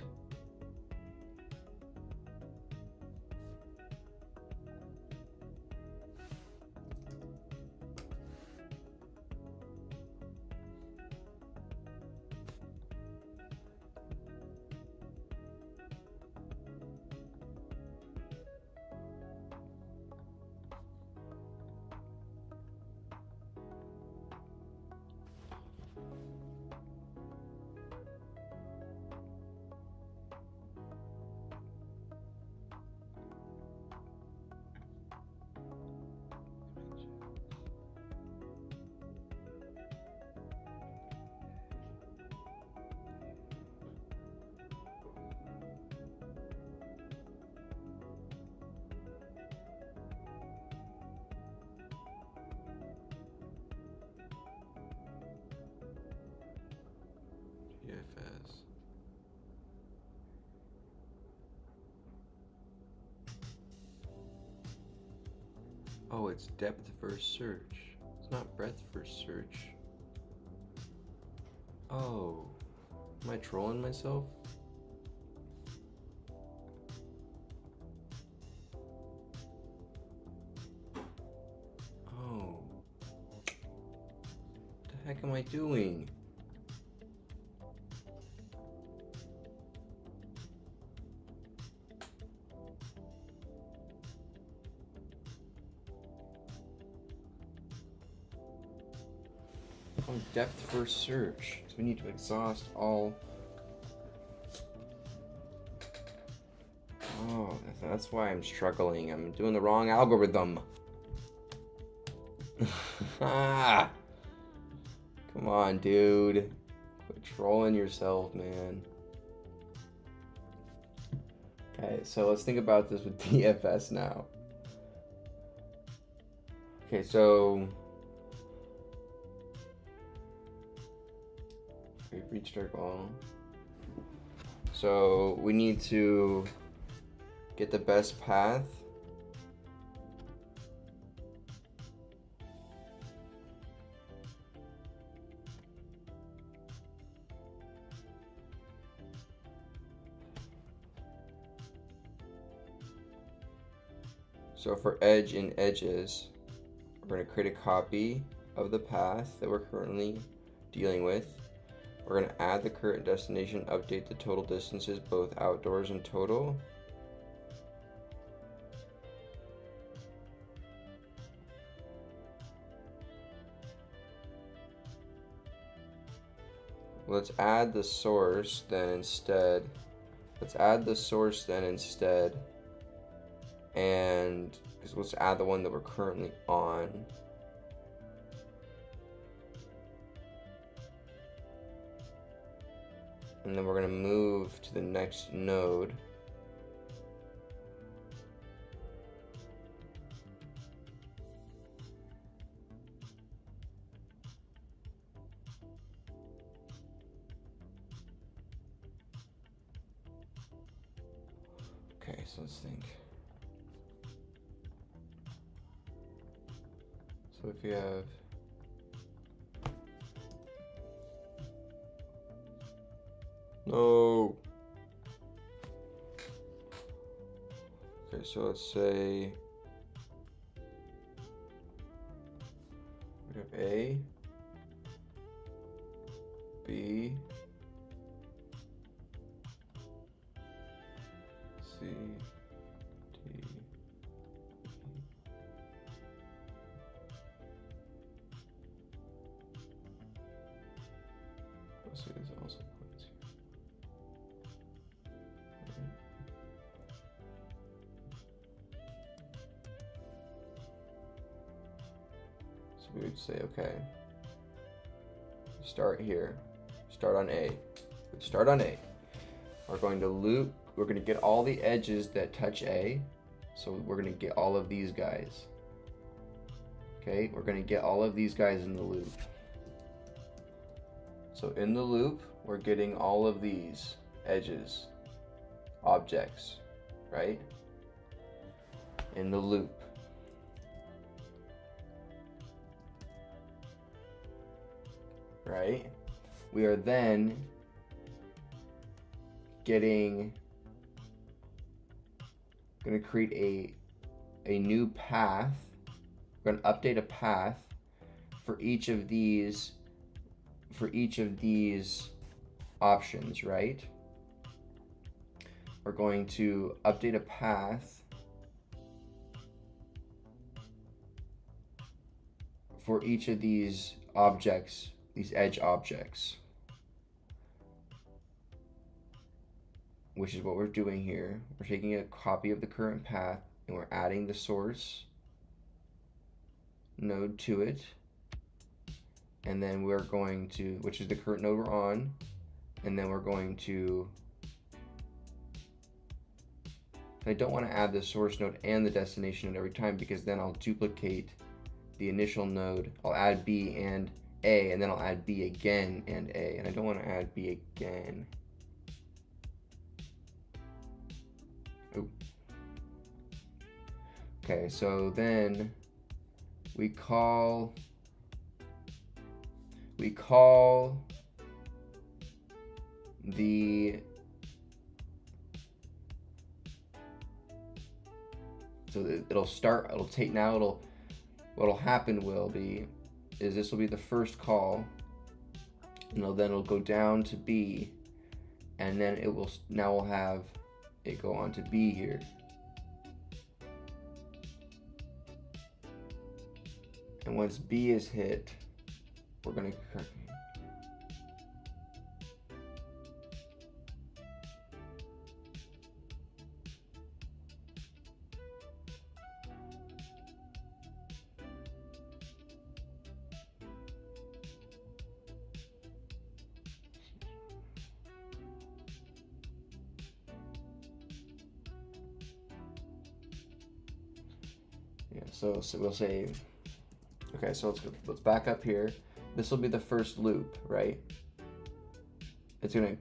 as. Oh, it's depth first search. It's not breadth first search. Oh, am I trolling myself? Oh, what the heck am I doing? Oh, depth first search. So we need to exhaust all. Oh, that's why I'm struggling. I'm doing the wrong algorithm. Come on, dude. Quit trolling yourself, man. Okay, so let's think about this with DFS now. Okay, so we've reached our goal. So we need to get the best path. So for edge and edges, we're going to create a copy of the path that we're currently dealing with. We're going to add the current destination, update the total distances, both outdoors and total. Let's add the source then instead. And let's add the one that we're currently on. And then we're going to move to the next node. Okay, so let's think. So if you have no. Okay, so let's say we have A, B, C, D, let's see, there's also points here. So we would say, okay, start here, start on A. Start on A. We're going to loop, we're going to get all the edges that touch A. So we're going to get all of these guys. Okay, we're going to get all of these guys in the loop. So in the loop, we're getting all of these edges, objects, right? In the loop. Right? We are then going to create a new path. We're going to update a path for each of these options, right? We're going to update a path for each of these objects, these edge objects, which is what we're doing here. We're taking a copy of the current path and we're adding the source node to it. And then we're going to, which is the current node we're on, and then we're going to, I don't want to add the source node and the destination node every time because then I'll duplicate the initial node. I'll add B and A, and then I'll add B again and A, and I don't want to add B again. Oop. Okay, so then we call the, so it'll start, it'll take, now it'll, what'll happen will be, is this will be the first call, and then it'll go down to B, and then it will, now we'll have it go on to B here. And once B is hit, we're gonna, so we'll say, okay, so let's back up here. This will be the first loop, right? It's gonna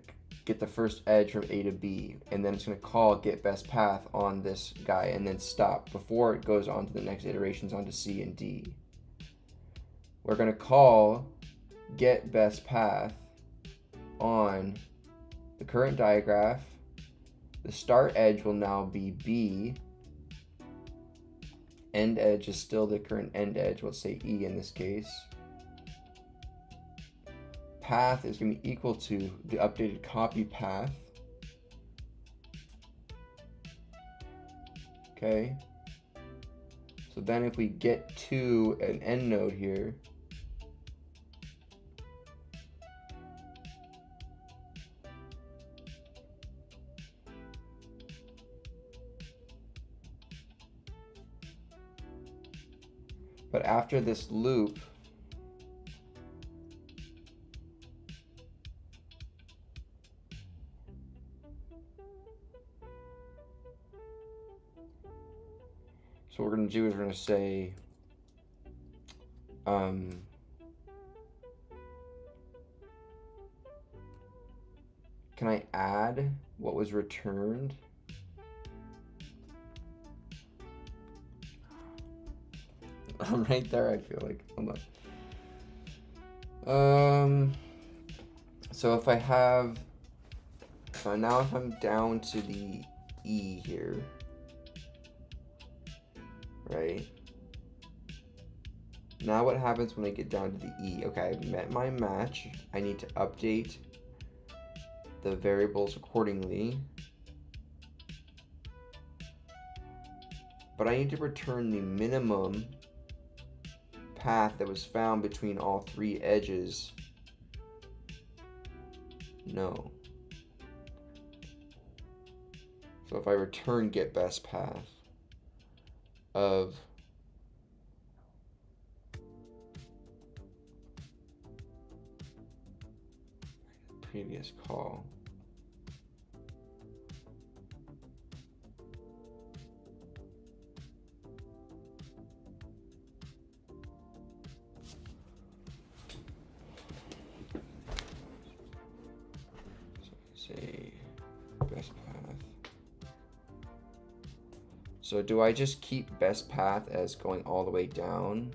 get the first edge from A to B, and then it's gonna call get best path on this guy, and then stop before it goes on to the next iterations onto C and D. We're gonna call get best path on the current digraph. The start edge will now be B. End edge is still the current end edge, let's say E in this case. Path is going to be equal to the updated copy path. Okay. So then if we get to an end node here, but after this loop, so what we're going to do is we're going to say, can I add what was returned? I'm right there, I feel like. Hold on. So if I have, so now if I'm down to the E here, right? Now what happens when I get down to the E? Okay, I've met my match. I need to update the variables accordingly. But I need to return the minimum path that was found between all three edges. No. So if I return get best path of previous call, say best path. So do I just keep best path as going all the way down?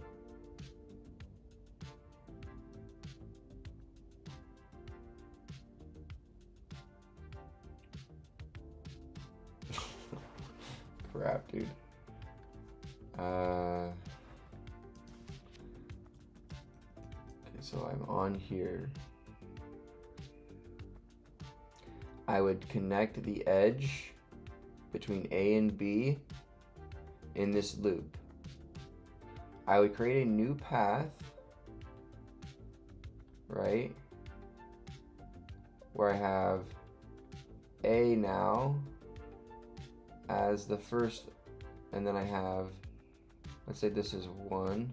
Crap, dude. Okay, so I'm on here. I would connect the edge between A and B in this loop. I would create a new path, right? Where I have A now as the first, and then I have, let's say this is 1, and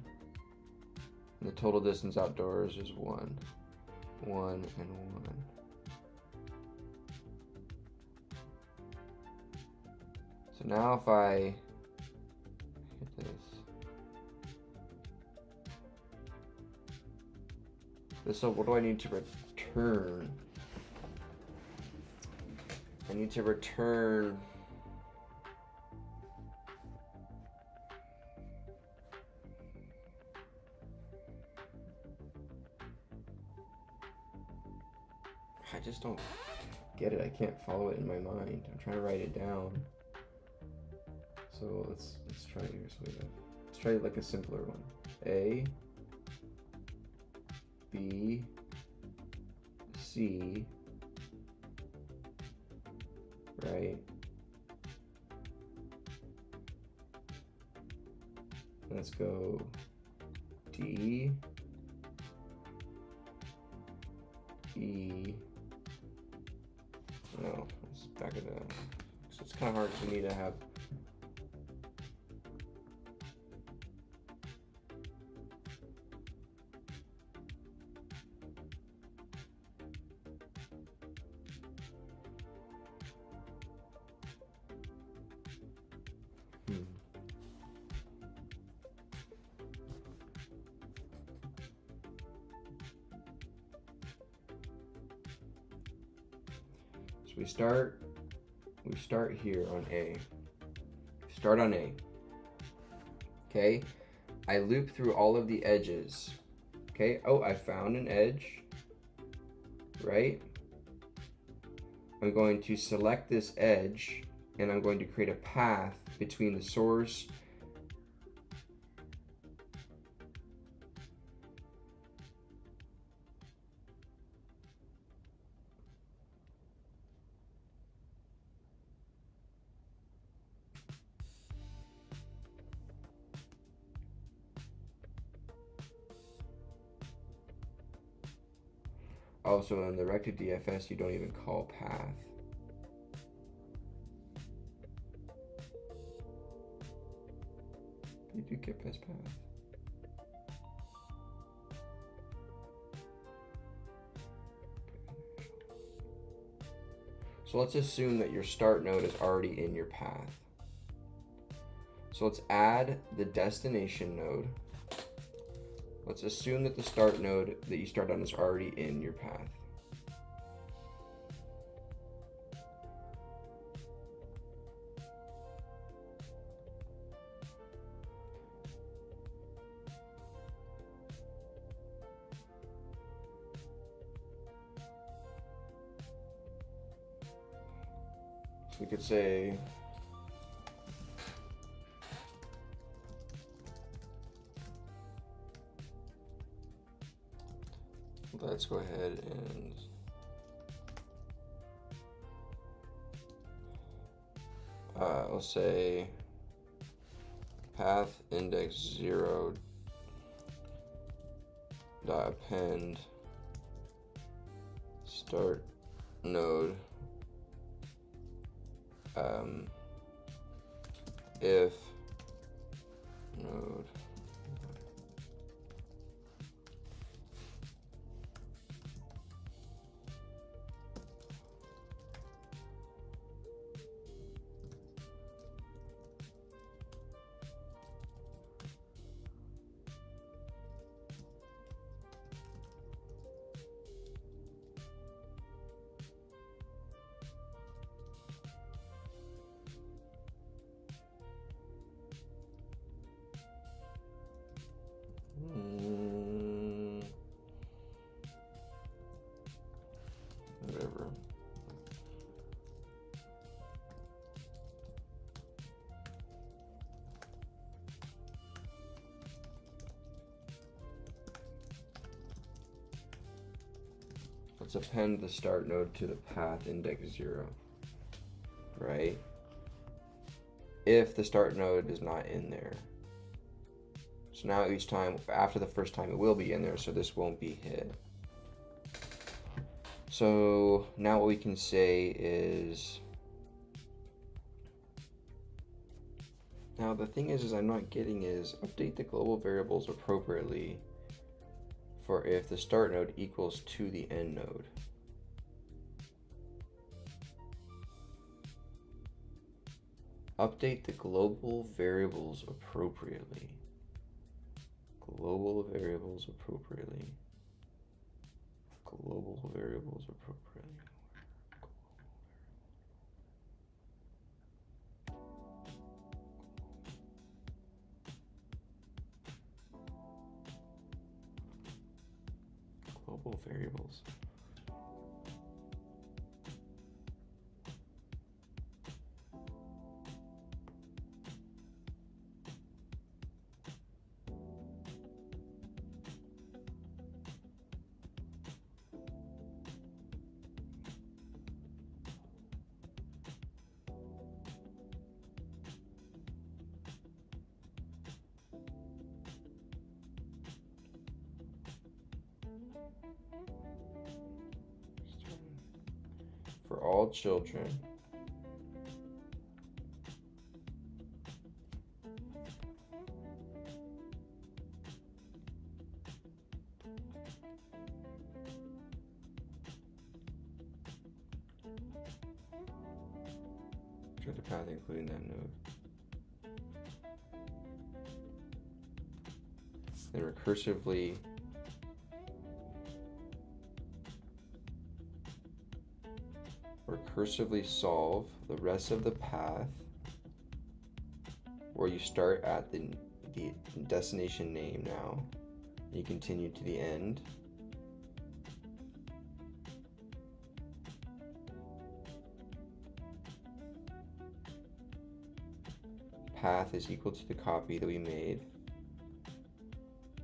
the total distance outdoors is 1, 1, and 1. So now if I hit this, So what do I need to return? I need to return I just don't get it. I can't follow it in my mind. I'm trying to write it down. So let's try it here. So let's try like a simpler one. A, B, C, right? Let's go D, E. No, let's back it down. So it's kind of hard for me to have. So we start here on A. Start on A. Okay, I loop through all of the edges. Okay, oh, I found an edge, right? I'm going to select this edge and I'm going to create a path between the source also in the directed DFS you don't even call path. You do get past path. So let's assume that your start node is already in your path. So let's add the destination node. Let's assume that the start node that you start on is already in your path. So we could say let's go ahead and let's say path index 0 dot append start node if node whatever. Let's append the start node to the path index 0, right? If the start node is not in there. So now each time, after the first time, it will be in there, so this won't be hit. So now what we can say is, now the thing is I'm not getting is update the global variables appropriately for if the start node equals to the end node. Update the global variables appropriately. Global variables appropriately. Global variables appropriately. Global variables. For all children, try the path including that node. Then recursively solve the rest of the path where you start at the destination name now and you continue to the end. Path is equal to the copy that we made.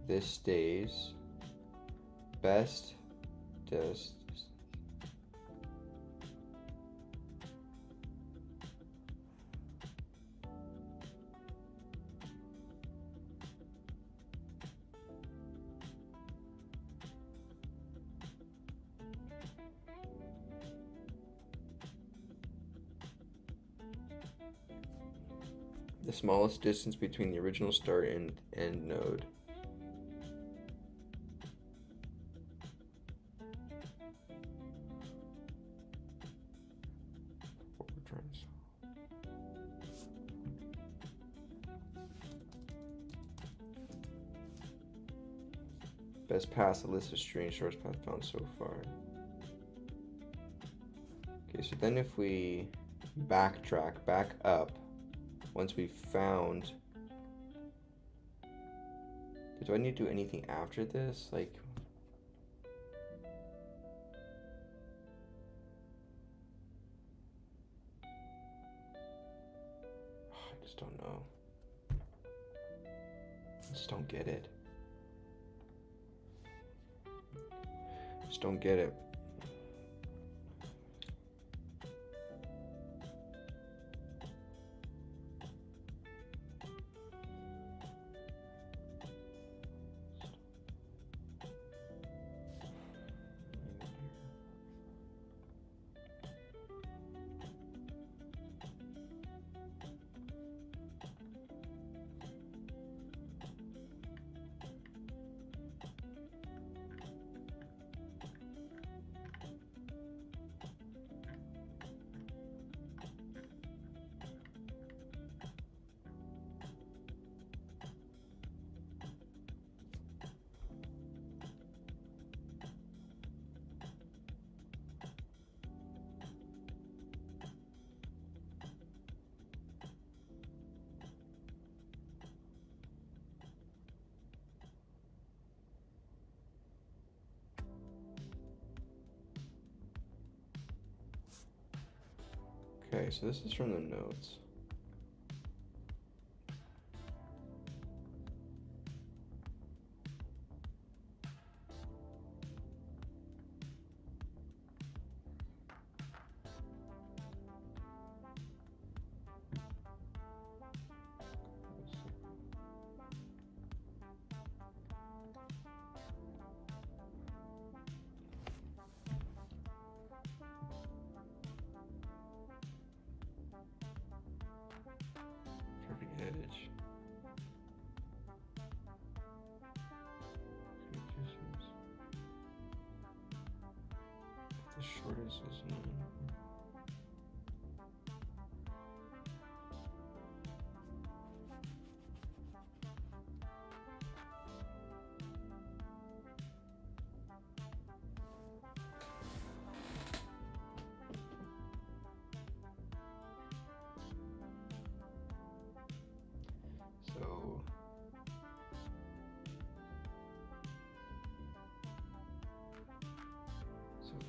This stays. Best does. The smallest distance between the original start and end node. What we're trying to solve. Best path, a list of strange shortest path found so far. Okay, so then if we backtrack back up, once we've found, do I need to do anything after this? Like, I just don't know. I just don't get it. Just don't get it. Okay, so this is from the notes. Edge. The shortest is known.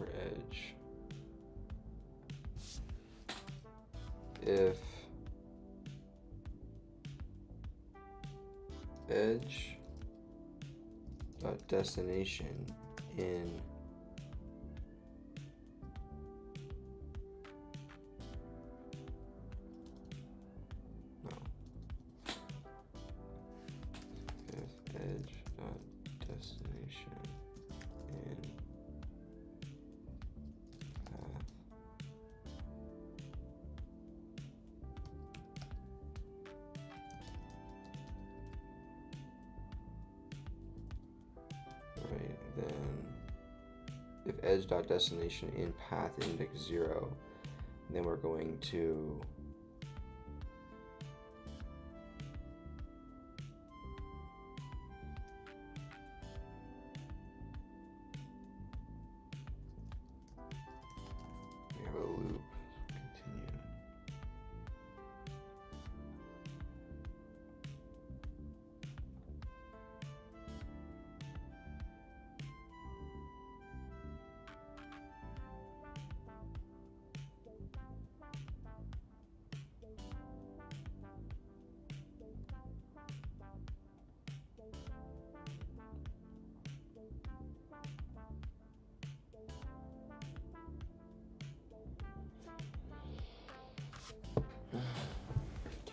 for edge. If edge dot destination in if edge dot destination in path right, then if edge dot destination in path index 0, then we're going to we have a loop. Continue.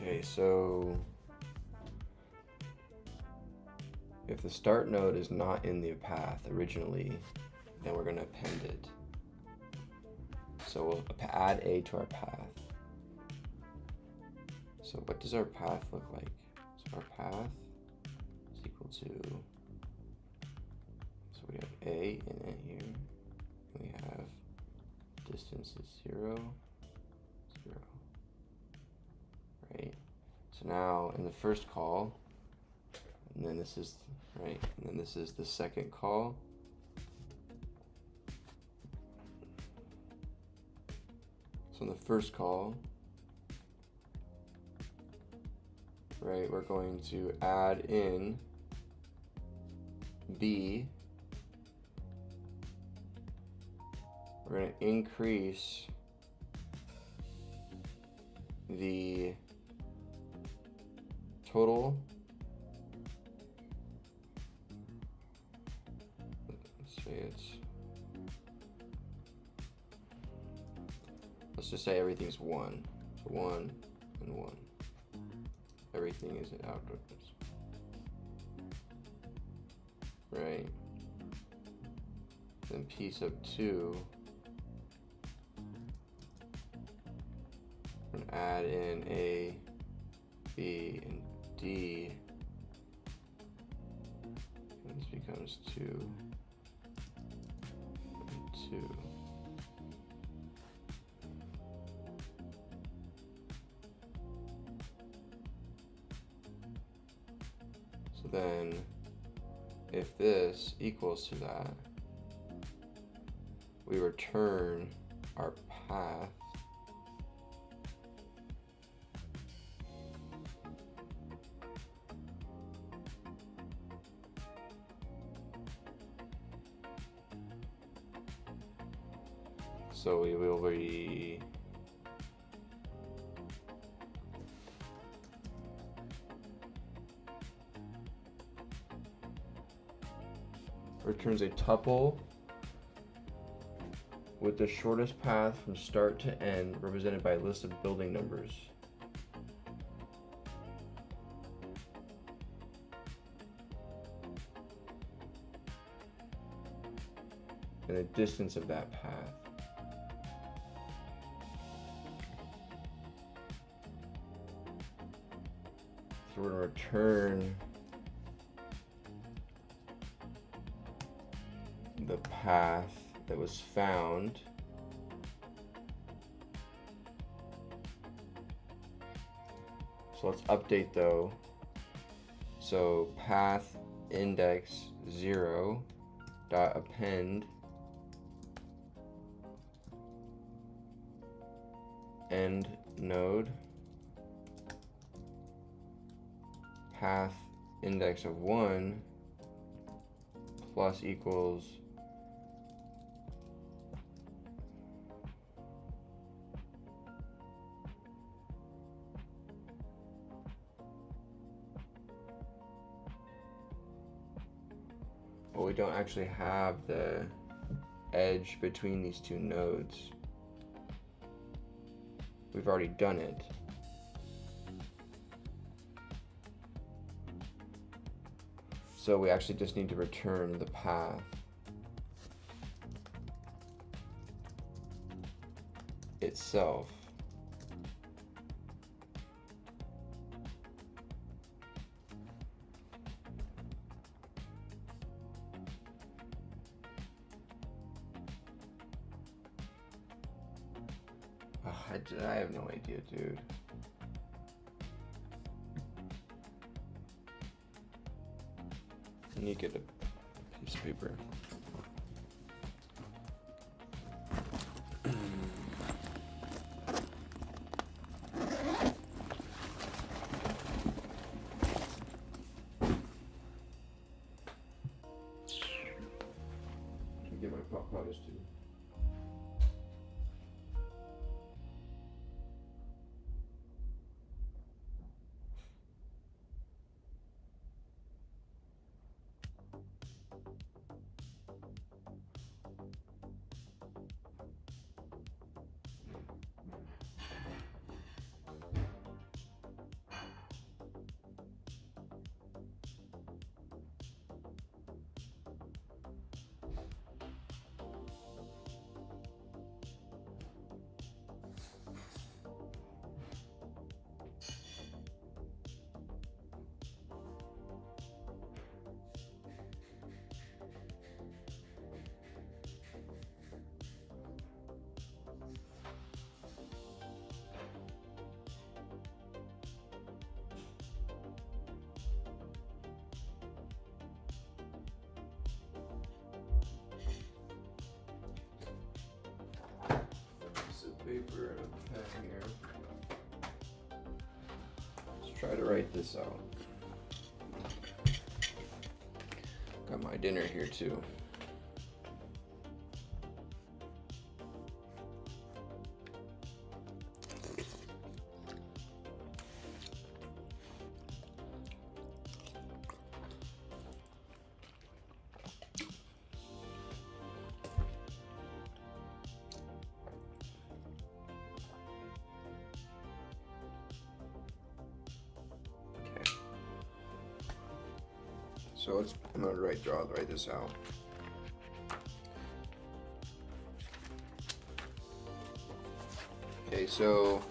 Okay, so if the start node is not in the path originally, then we're going to append it. So we'll add A to our path. So what does our path look like? So our path is equal to, so we have A in it here, and we have distance is 0, 0. Right? So now in the first call, and then this is, right, and then this is the second call. So in the first call, right, we're going to add in B. We're going to increase the total, let's just say everything's 1. So 1 and 1. Everything is an output. Right. Then P sub 2. And add in A, B, and D. And this becomes 2 and 2. So then, if this equals to that, we return our path so we will be returns a tuple with the shortest path from start to end represented by a list of building numbers. And the distance of that path. So we're going to return the path that was found so let's update though. So path index 0 dot append end node path index of 1 plus equals we don't actually have the edge between these two nodes. We've already done it. So we actually just need to return the path itself. I have no idea, dude. I need to get a piece of paper. Get my pop powders too. Paper and a pen here. Let's try to write this out. Got my dinner here too. So I'm gonna write this out. Okay, so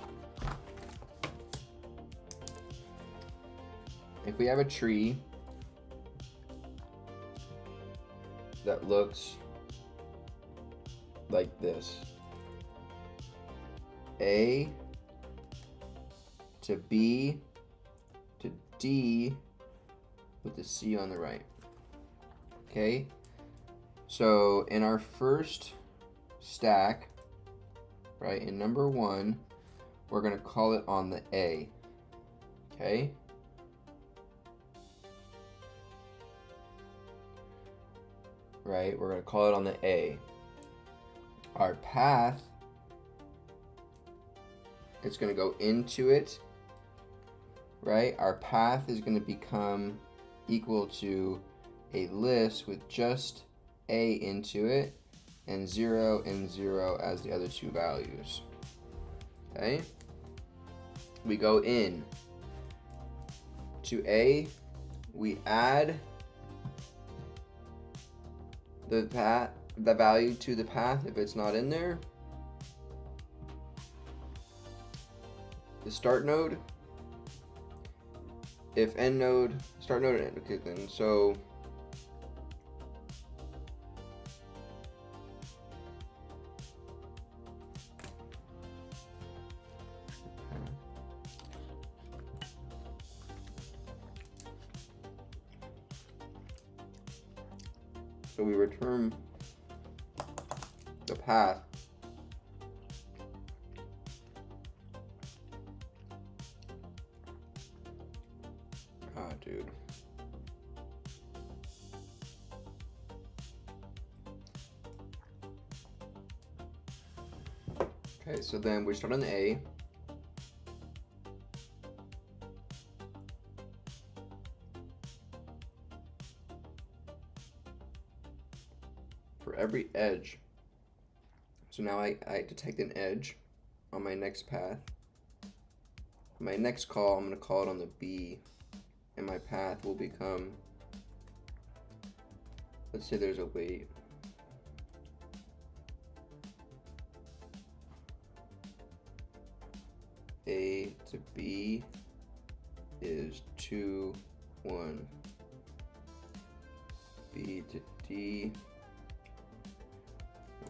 if we have a tree that looks like this, A to B to D with the C on the right. Okay, so in our first stack, right, in number 1, we're going to call it on the A. Okay, right, we're going to call it on the A. Our path, it's going to go into it, right? Our path is going to become equal to a list with just A into it and 0 and 0 as the other two values. Okay, we go in to A, we add the value to the path if it's not in there, the start node, if end node, start node and end. Okay, then so we return the path dude. Okay, so then we start on the A. every edge. So now I detect an edge on my next path. My next call, I'm going to call it on the B, and my path will become, let's say there's a weight. A to B is 2, 1. B to D,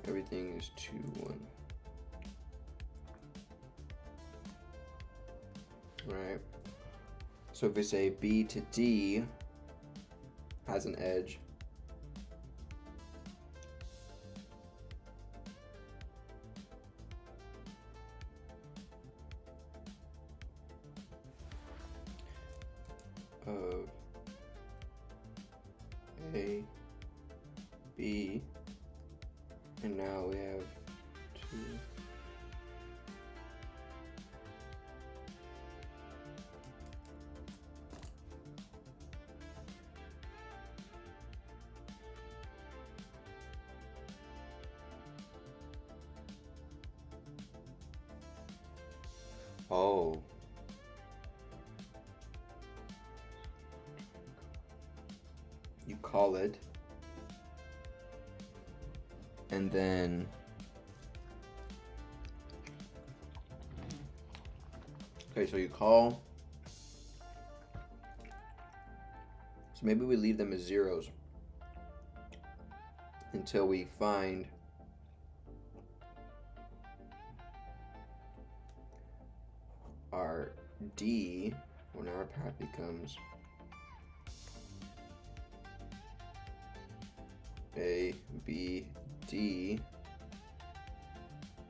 everything is 2, 1. Right. So if we say B to D has an edge, of A, B, and now we have 2. Oh. You call it, and then okay, so you call, so maybe we leave them as zeros until we find our D, when our path becomes A, B, D,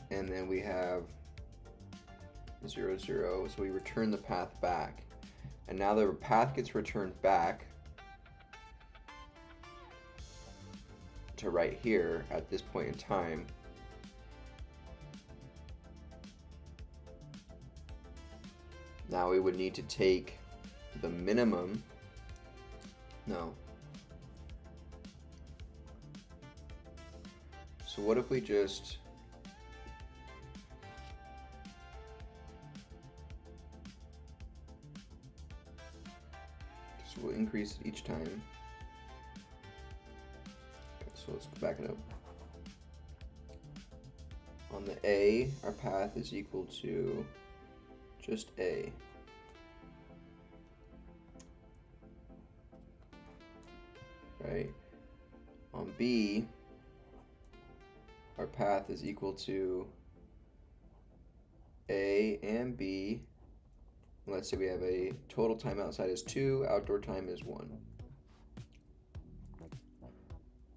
and then we have 0, 0, so we return the path back. And now the path gets returned back to right here at this point in time. Now we would need to take the minimum, no. So what if we just we'll increase it each time. Okay, so let's back it up. On the A, our path is equal to just A. Right? On B, our path is equal to A and B. Let's say we have a total time outside is 2, outdoor time is 1.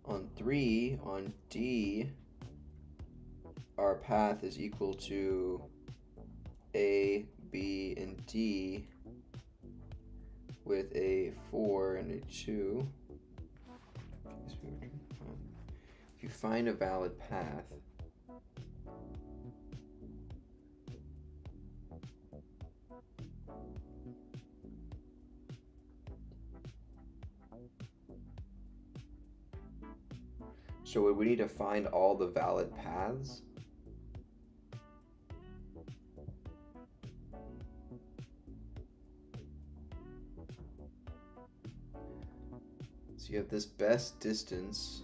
On 3, on D, our path is equal to A, B, and D with a 4 and a 2. If you find a valid path, so we need to find all the valid paths. So you have this best distance.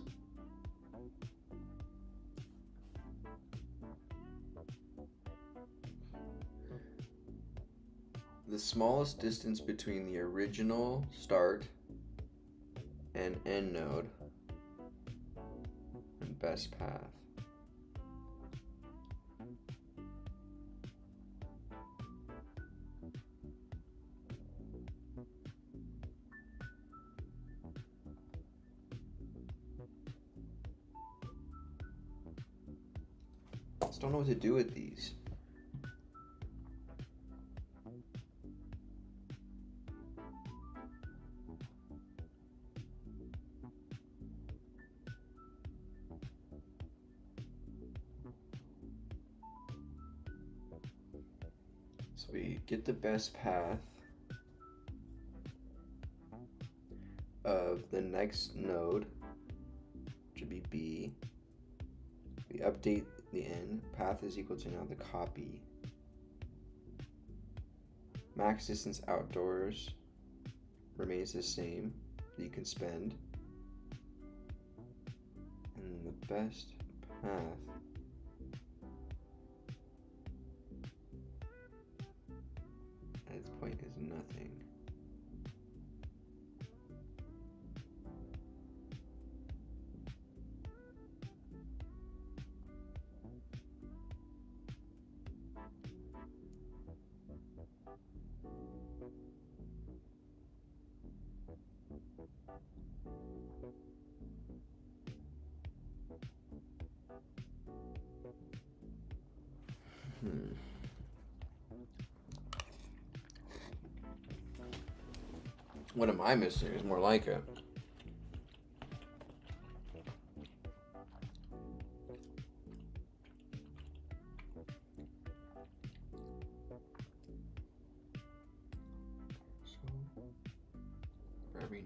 The smallest distance between the original start and end node and best path. I just don't know what to do with these. So we get the best path of the next node, which would be B. We update the in. Path is equal to now the copy. Max distance outdoors remains the same that you can spend. And the best path at this point is nothing. What am I missing is more like it. So, for every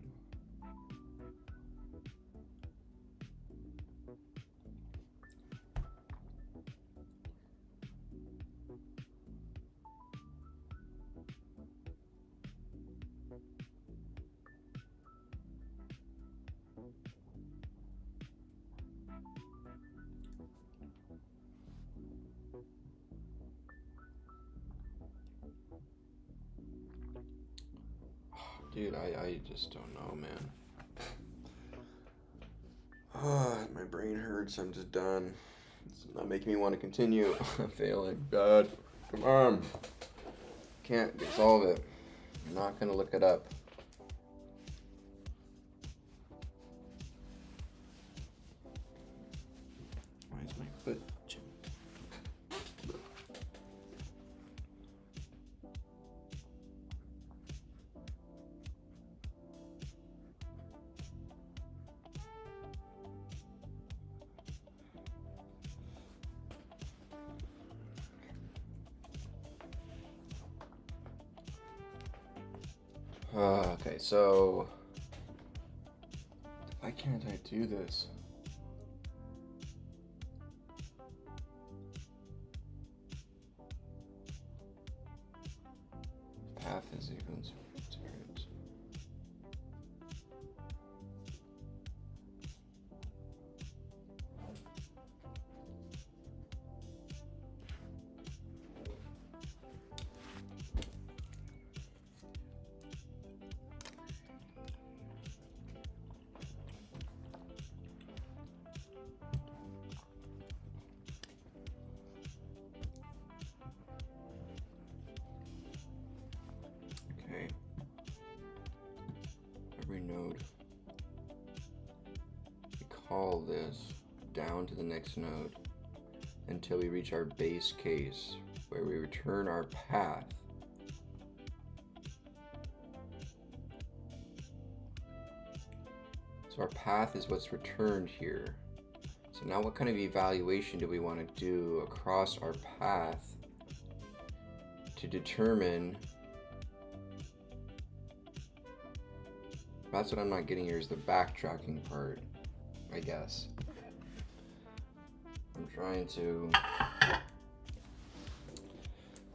dude, I just don't know, man. My brain hurts. I'm just done. It's not making me want to continue. I'm failing. God, come on. Can't solve it. I'm not gonna look it up. Why is my foot? Okay, so why can't I do this? Path is equal to experience. Okay. Every node. We call this down to the next node until we reach our base case where we return our path. So our path is what's returned here. So now what kind of evaluation do we want to do across our path to determine? That's what I'm not getting here, is the backtracking part, I guess. I'm trying to...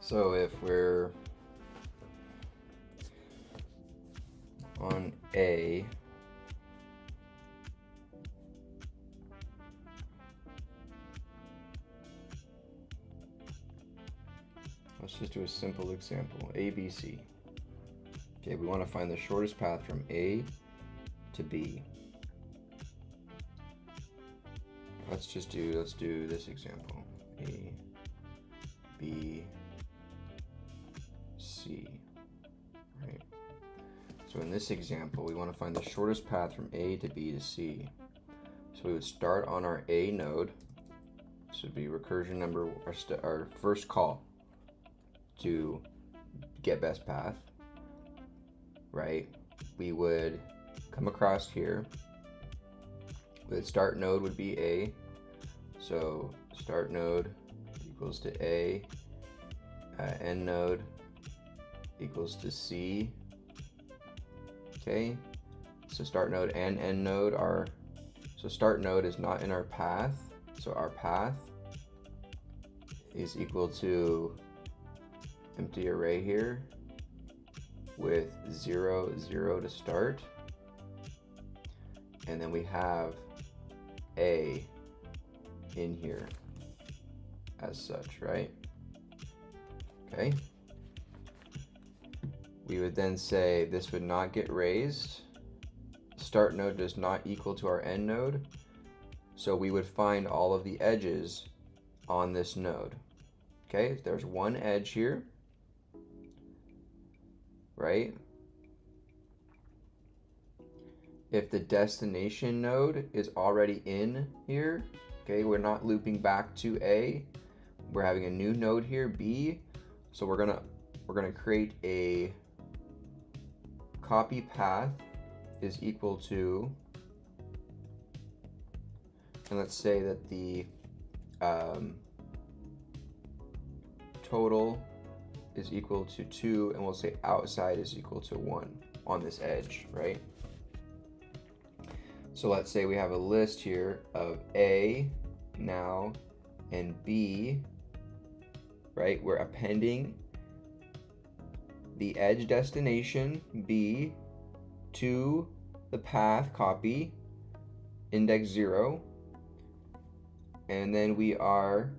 So if we're on A, let's just do a simple example, A, B, C. Okay, we want to find the shortest path from A to B. Let's do this example. A, B, C, right? So in this example, we want to find the shortest path from A to B to C. So we would start on our A node. This would be recursion number, our first call to get best path. Right, we would come across here. The start node would be A, so start node equals to A, end node equals to C. Okay, so start node and end node are, so start node is not in our path, So our path is equal to empty array here with 0, 0 to start. And then we have A in here as such, right? Okay. We would then say this would not get raised. Start node does not equal to our end node. So we would find all of the edges on this node. Okay, there's one edge here, right? If the destination node is already in here, okay, we're not looping back to A. We're having a new node here, B. So we're gonna create a copy path is equal to, and let's say that the total is equal to 2, and we'll say outside is equal to 1 on this edge, right? So let's say we have a list here of A now and B, right? We're appending the edge destination B to the path copy index 0, and then we are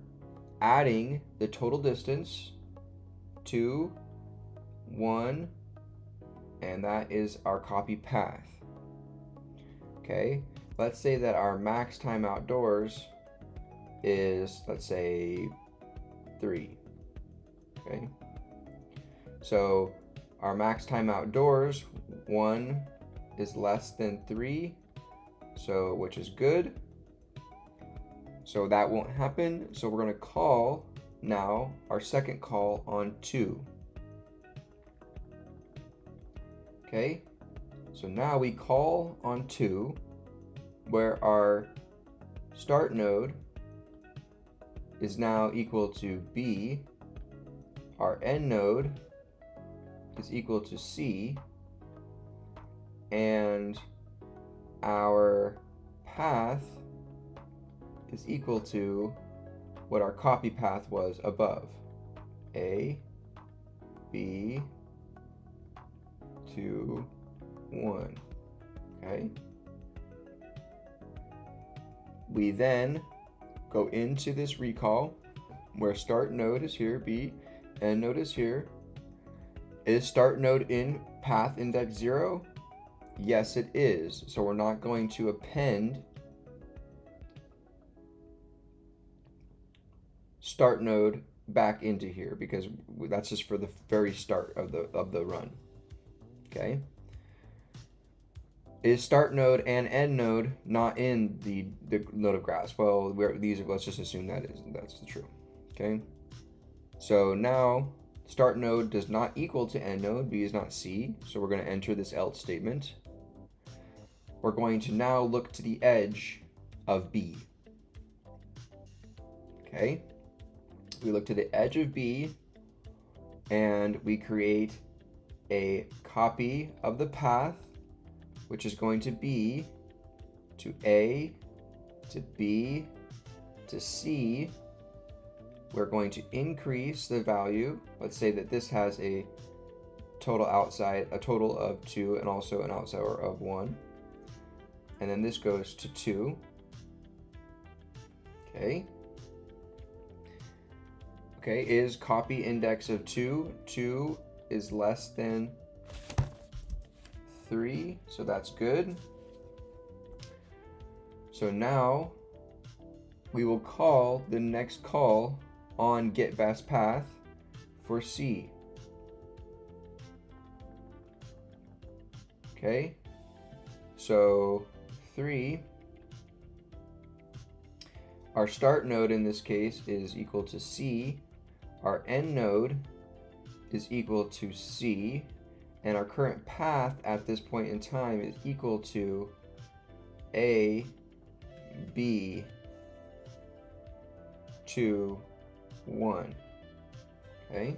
adding the total distance to 1, and that is our copy path. Okay, let's say that our max time outdoors is, let's say, 3. Okay, so our max time outdoors, 1 is less than 3, so which is good. So that won't happen. So we're going to call now our second call on 2. Okay, so now we call on 2 where our start node is now equal to B, our end node is equal to C, and our path is equal to what our copy path was above. A, B, 2, 1. Okay. We then go into this recall where start node is here, B, end node is here. Is start node in path index 0? Yes, it is. So we're not going to append start node back into here because that's just for the very start of the run. Okay. Is start node and end node not in the node of grass? Well, let's just assume that's true. Okay. So now start node does not equal to end node. B is not C. So we're going to enter this else statement. We're going to now look to the edge of B. Okay. We look to the edge of B and we create a copy of the path, which is going to be to A, to B, to C. We're going to increase the value. Let's say that this has a total of 2 and also an outside of 1. And then this goes to 2. Okay. Okay, is copy index of 2. 2 is less than 3, so that's good. So now we will call the next call on get best path for C. Okay, so 3. Our start node in this case is equal to C. Our end node is equal to C. And our current path at this point in time is equal to A, B, 2, 1. Okay?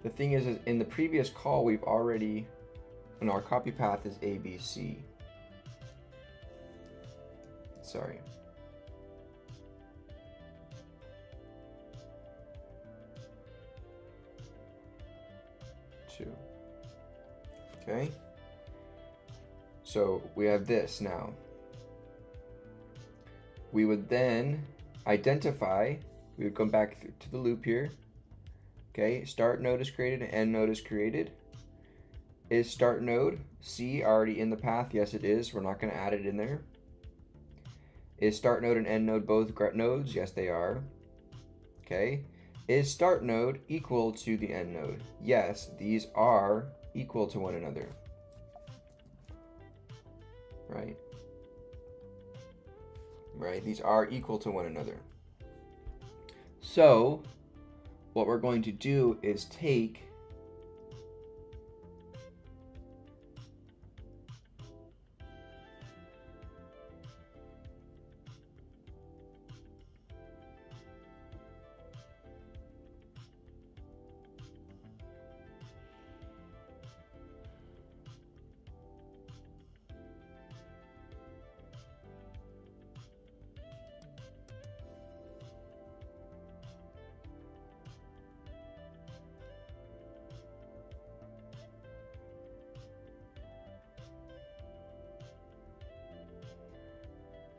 The thing is in the previous call, we've already and our copy path is ABC. Sorry. Two. Okay. So we have this now. We would then identify, we would come back to the loop here. Okay, start node is created and end node is created. Is start node C already in the path? Yes, it is. We're not going to add it in there. Is start node and end node both nodes? Yes, they are. Okay. Is start node equal to the end node? Yes, these are equal to one another. Right? Right? These are equal to one another. So, what we're going to do is take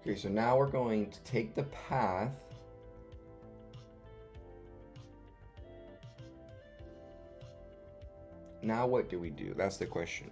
okay, so now we're going to take the path now what do we do? That's the question.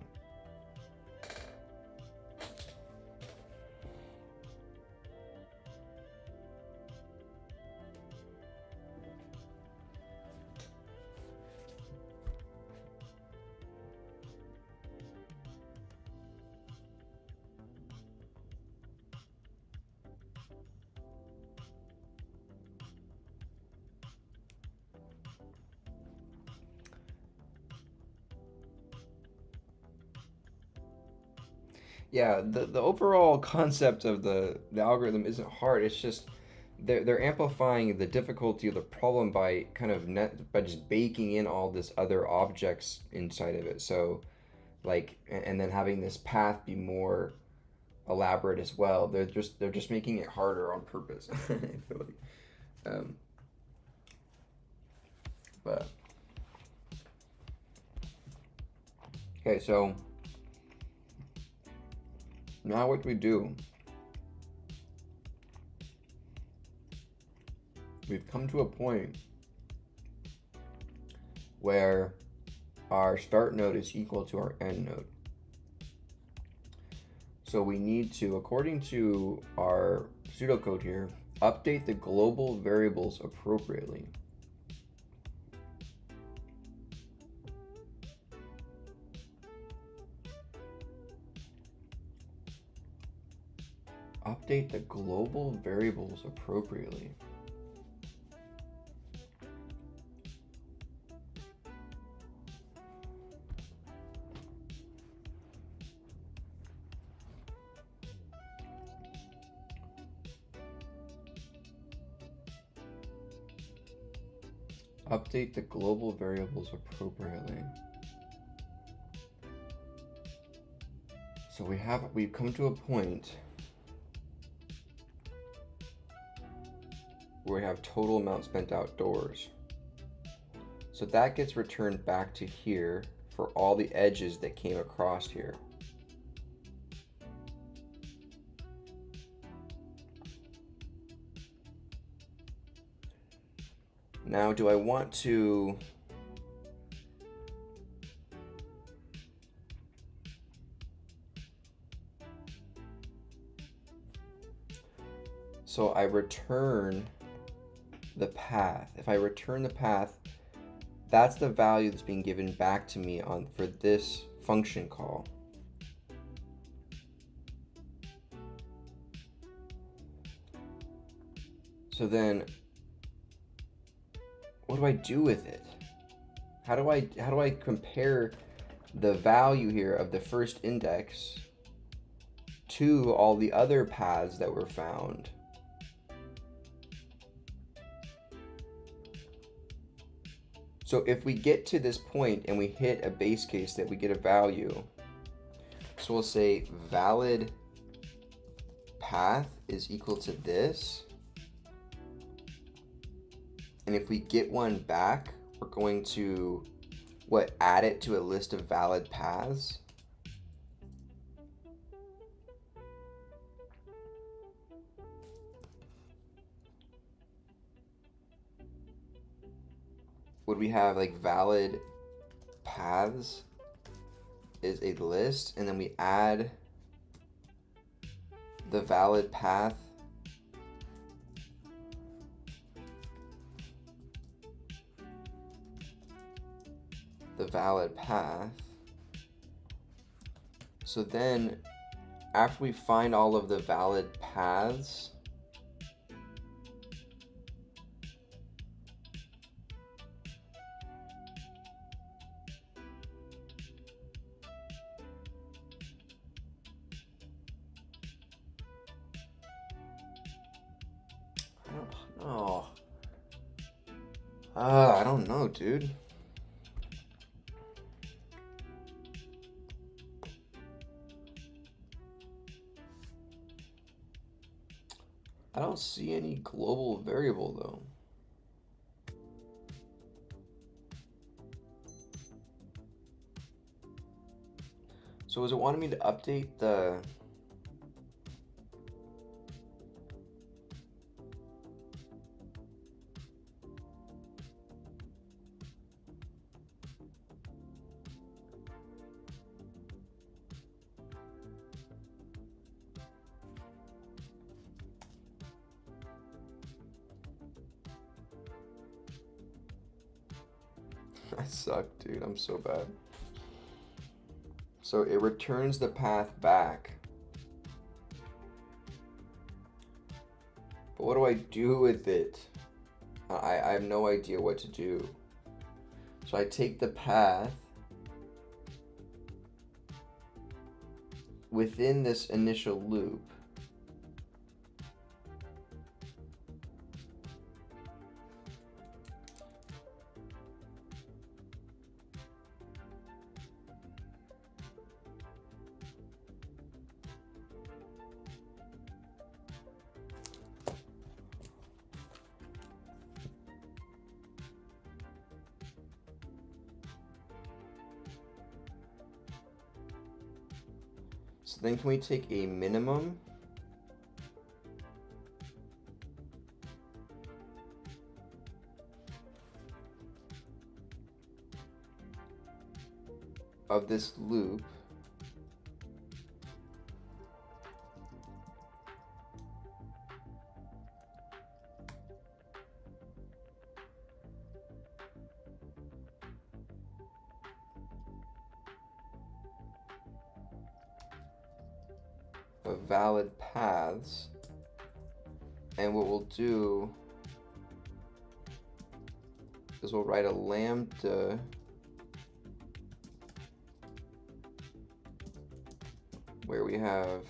Yeah, the overall concept of the algorithm isn't hard. It's just they're amplifying the difficulty of the problem by kind of by just baking in all this other objects inside of it. So like and then having this path be more elaborate as well. They're just making it harder on purpose. I feel like. Um, but okay, so now what do we do? We've come to a point where our start node is equal to our end node. So we need to, according to our pseudocode here, update the global variables appropriately. Update the global variables appropriately. Update the global variables appropriately. So we've come to a point where we have total amount spent outdoors. So that gets returned back to here for all the edges that came across here. Now, do I want to so I return the path. If I return the path, that's the value that's being given back to me for this function call. So then what do I do with it? How do I compare the value here of the first index to all the other paths that were found? So if we get to this point and we hit a base case that we get a value, So we'll say valid path is equal to this. And if we get one back, we're going to, add it to a list of valid paths. Would we have like valid paths is a list, and then we add the valid path So then after we find all of the valid paths, I don't know, dude. I don't see any global variable though. So is it wanting me to update the I suck, dude. I'm so bad. So it returns the path back. But what do I do with it? I have no idea what to do. So I take the path within this initial loop. So then can we take a minimum of this loop of valid paths, and what we'll do is we'll write a lambda where we have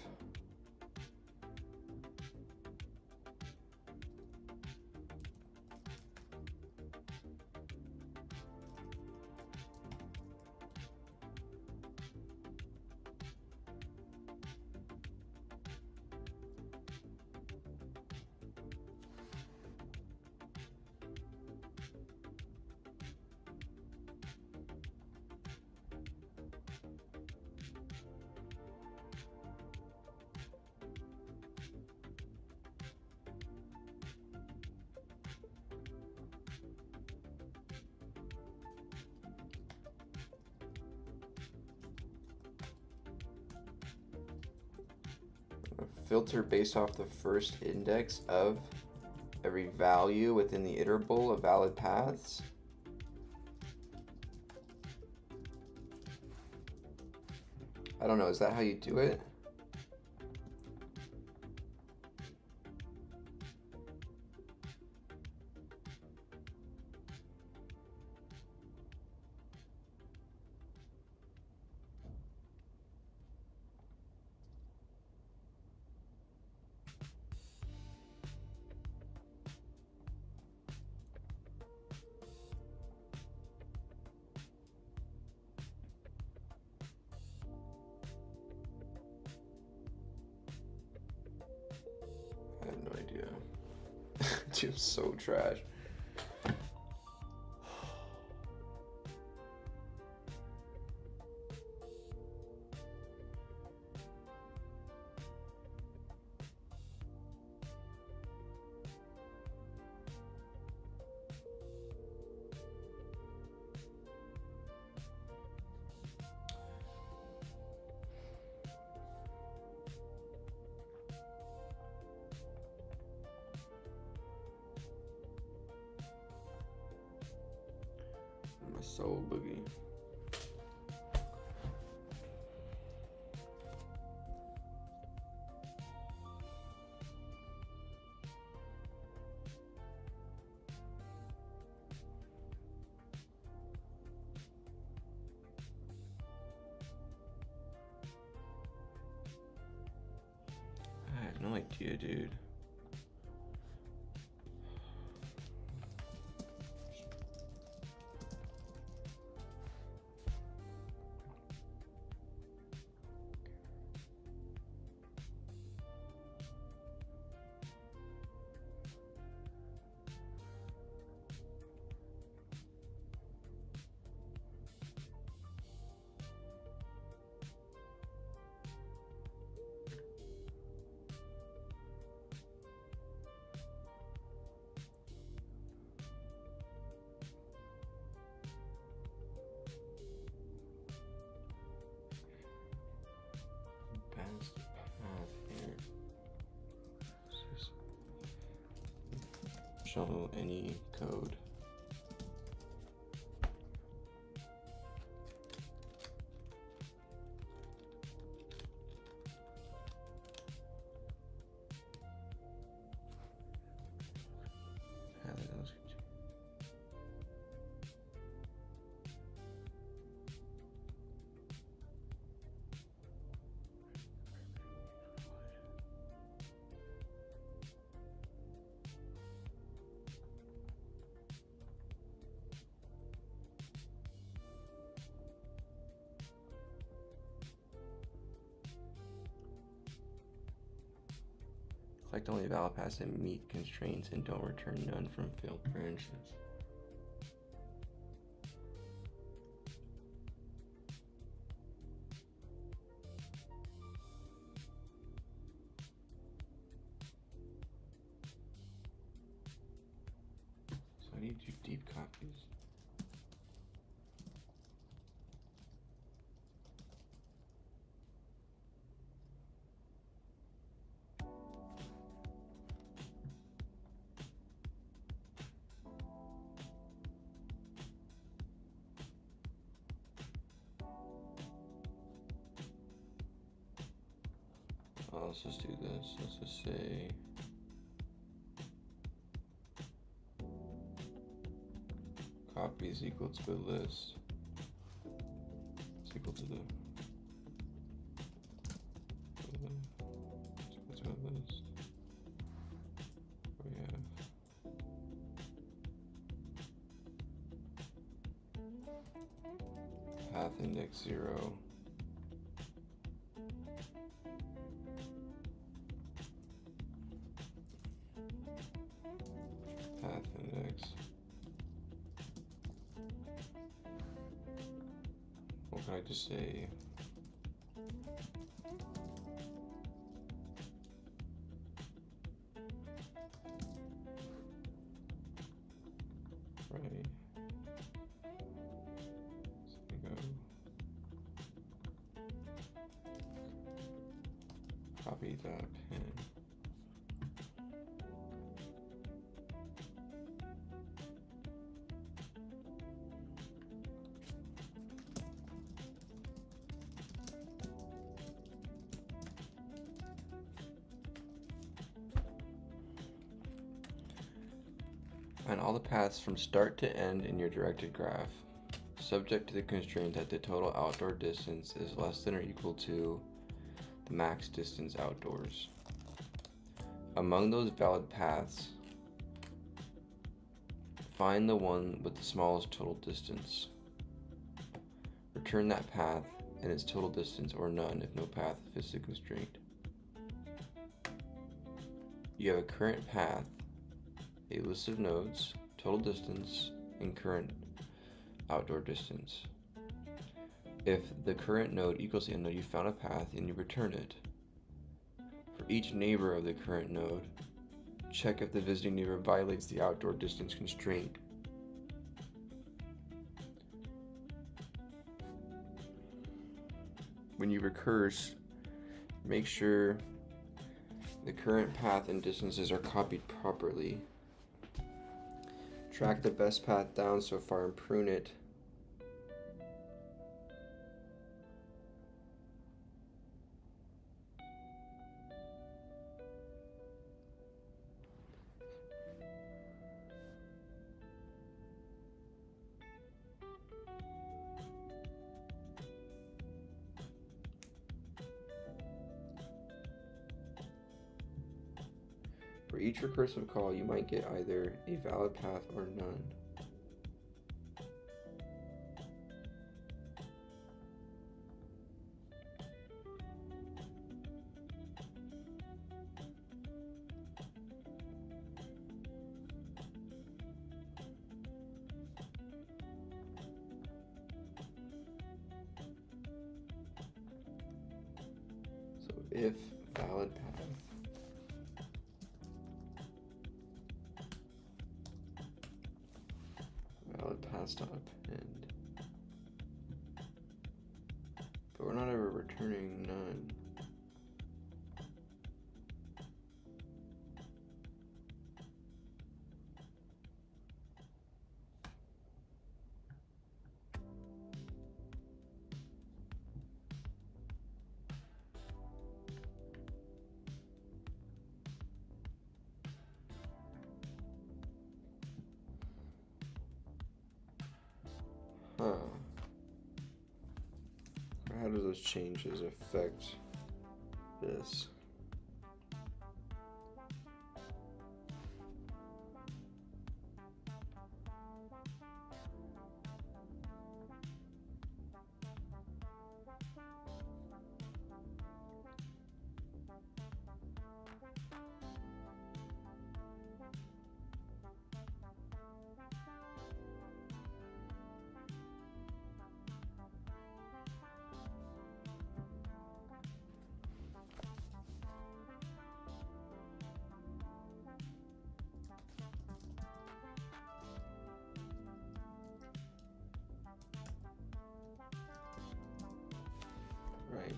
a filter based off the first index of every value within the iterable of valid paths. I don't know, is that how you do it? Dude, so trash. My soul boogie. I have no idea, dude. Best path here. Show any code. Collect only valid paths that meet constraints and don't return none from failed branches. So I need to do deep copies. Let's just do this. Let's just say copy is equal to the list. It's equal to the it's equal to a list. We have path index 0. Path index. What can I just say? Right. So we go. Copy that pin. Find all the paths from start to end in your directed graph, subject to the constraint that the total outdoor distance is less than or equal to the max distance outdoors. Among those valid paths, find the one with the smallest total distance. Return that path and its total distance or none if no path fits the constraint. You have a current path a list of nodes, total distance, and current outdoor distance. If the current node equals the end node, you found a path and you return it. For each neighbor of the current node, check if the visiting neighbor violates the outdoor distance constraint. When you recurse, make sure the current path and distances are copied properly. Track the best path down so far and prune it. For each recursive call, you might get either a valid path or none. So if valid path, stop end. But we're not ever returning none. How do those changes affect this? Right.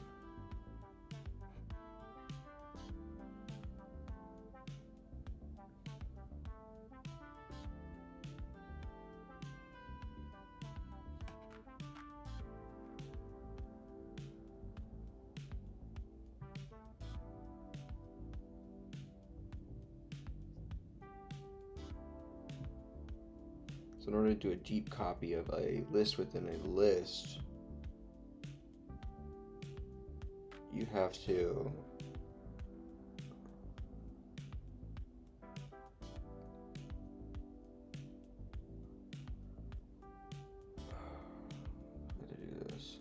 So in order to do a deep copy of a list within a list, you have to do this.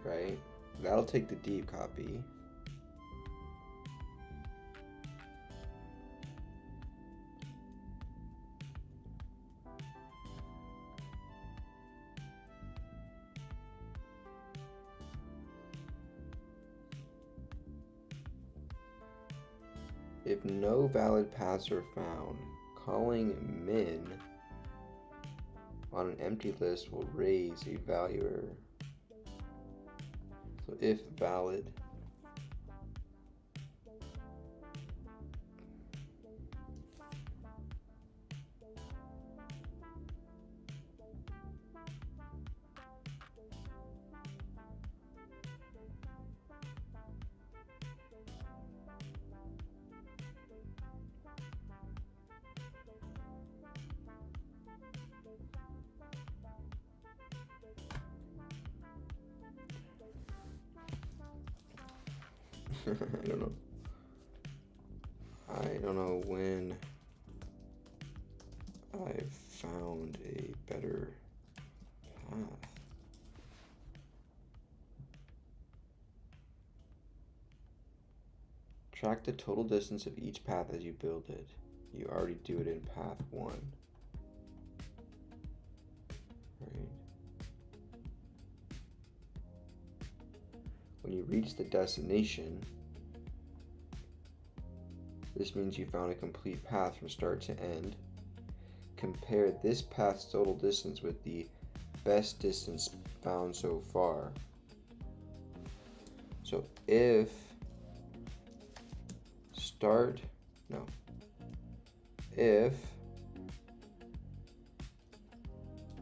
Right? That'll take the deep copy. If no valid paths are found, calling min on an empty list will raise a value error. So if valid, I don't know. I don't know when I've found a better path. Track the total distance of each path as you build it. You already do it in path 1. Right? When you reach the destination, this means you found a complete path from start to end. Compare this path's total distance with the best distance found so far. So if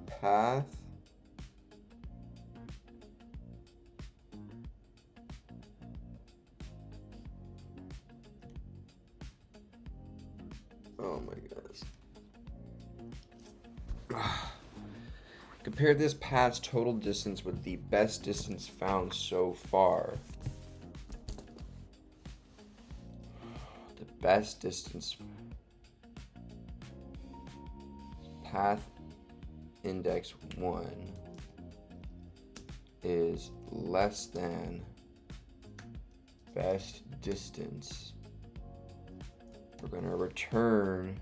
path oh my gosh. Compare this path's total distance with the best distance found so far. The best distance path index 1 is less than best distance. We're going to return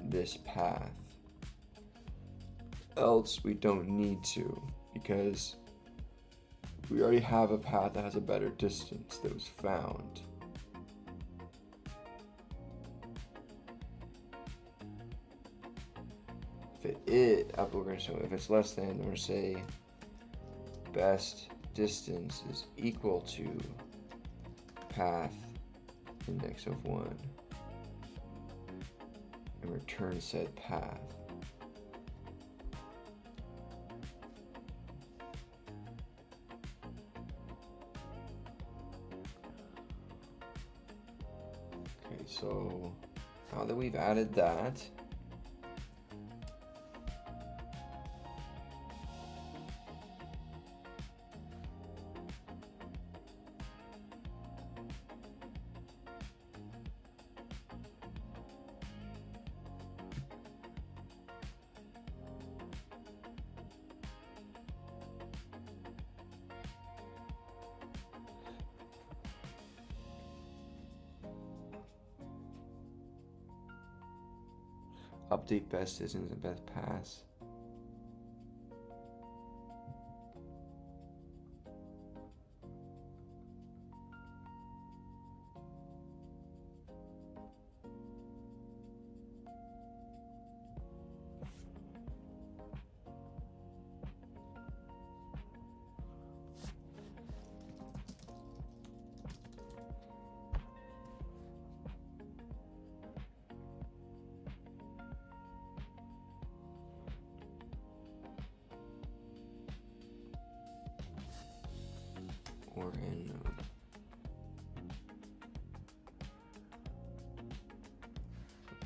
this path. Else we don't need to, because we already have a path that has a better distance that was found. If it's less than, we're going to say best distance is equal to path index of 1 and return said path. Okay, so now that we've added that, update best distance and best paths. Or in node.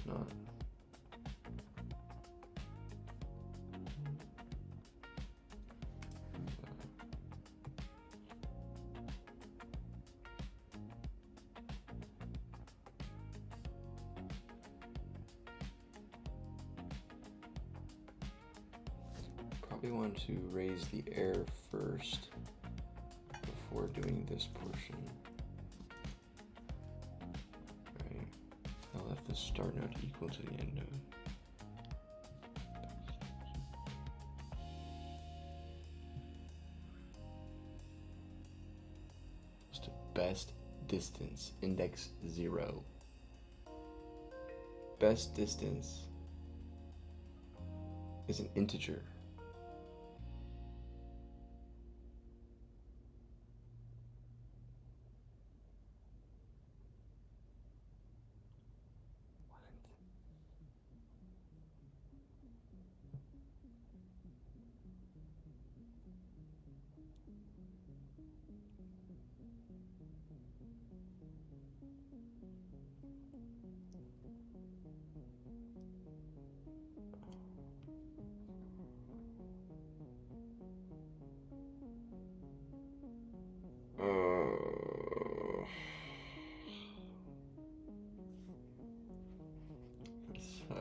Not. Probably want to raise the air first before doing this portion. Right. I'll let the start node equal to the end node. Just best distance, index 0. Best distance is an integer.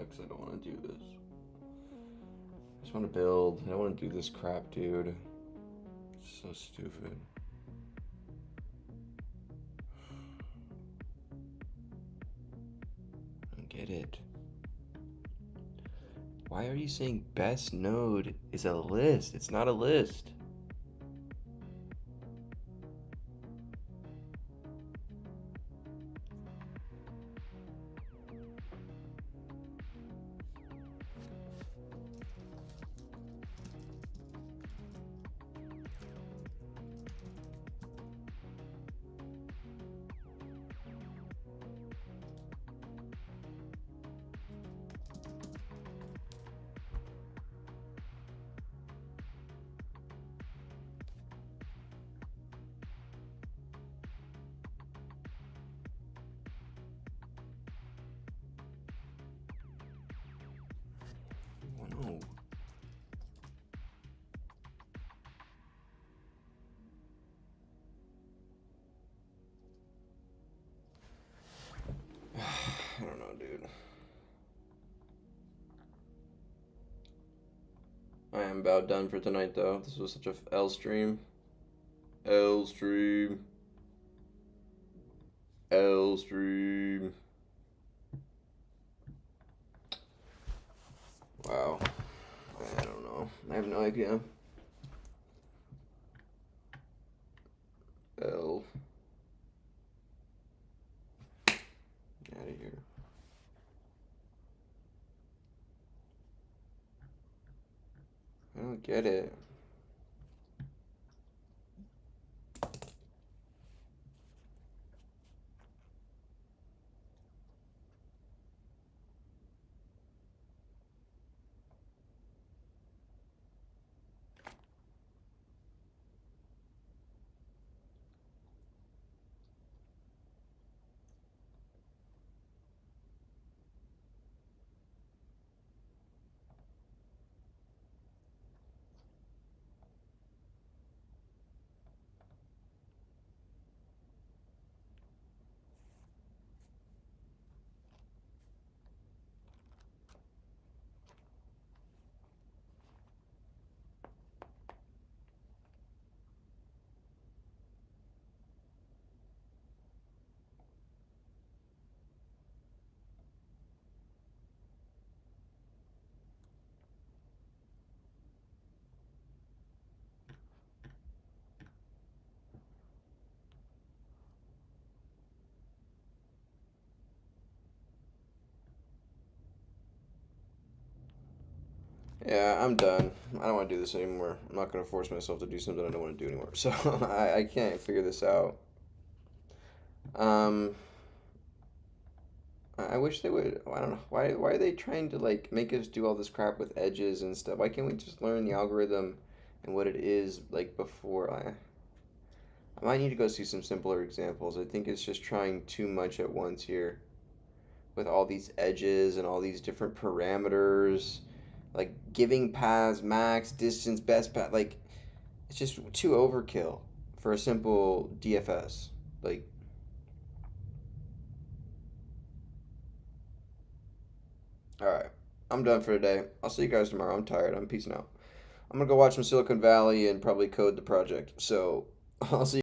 because I don't want to do this. I just want to build. I don't want to do this crap, dude. It's so stupid. I don't get it. Why are you saying best node is a list? It's not a list. Oh, no. I don't know, dude. I am about done for tonight, though. This was such a L stream. L stream. L stream. Wow. I don't know. I have no idea. L. Out of here. I don't get it. Yeah, I'm done. I don't want to do this anymore. I'm not going to force myself to do something I don't want to do anymore. So I can't figure this out. Um, I wish they would. I don't know. Why are they trying to like make us do all this crap with edges and stuff? Why can't we just learn the algorithm and what it is like before? I might need to go see some simpler examples. I think it's just trying too much at once here with all these edges and all these different parameters, like giving paths, max, distance, best path. Like it's just too overkill for a simple DFS. Like, all right, I'm done for today. I'll see you guys tomorrow. I'm tired. I'm peacing out. I'm gonna go watch some Silicon Valley and probably code the project. So I'll see.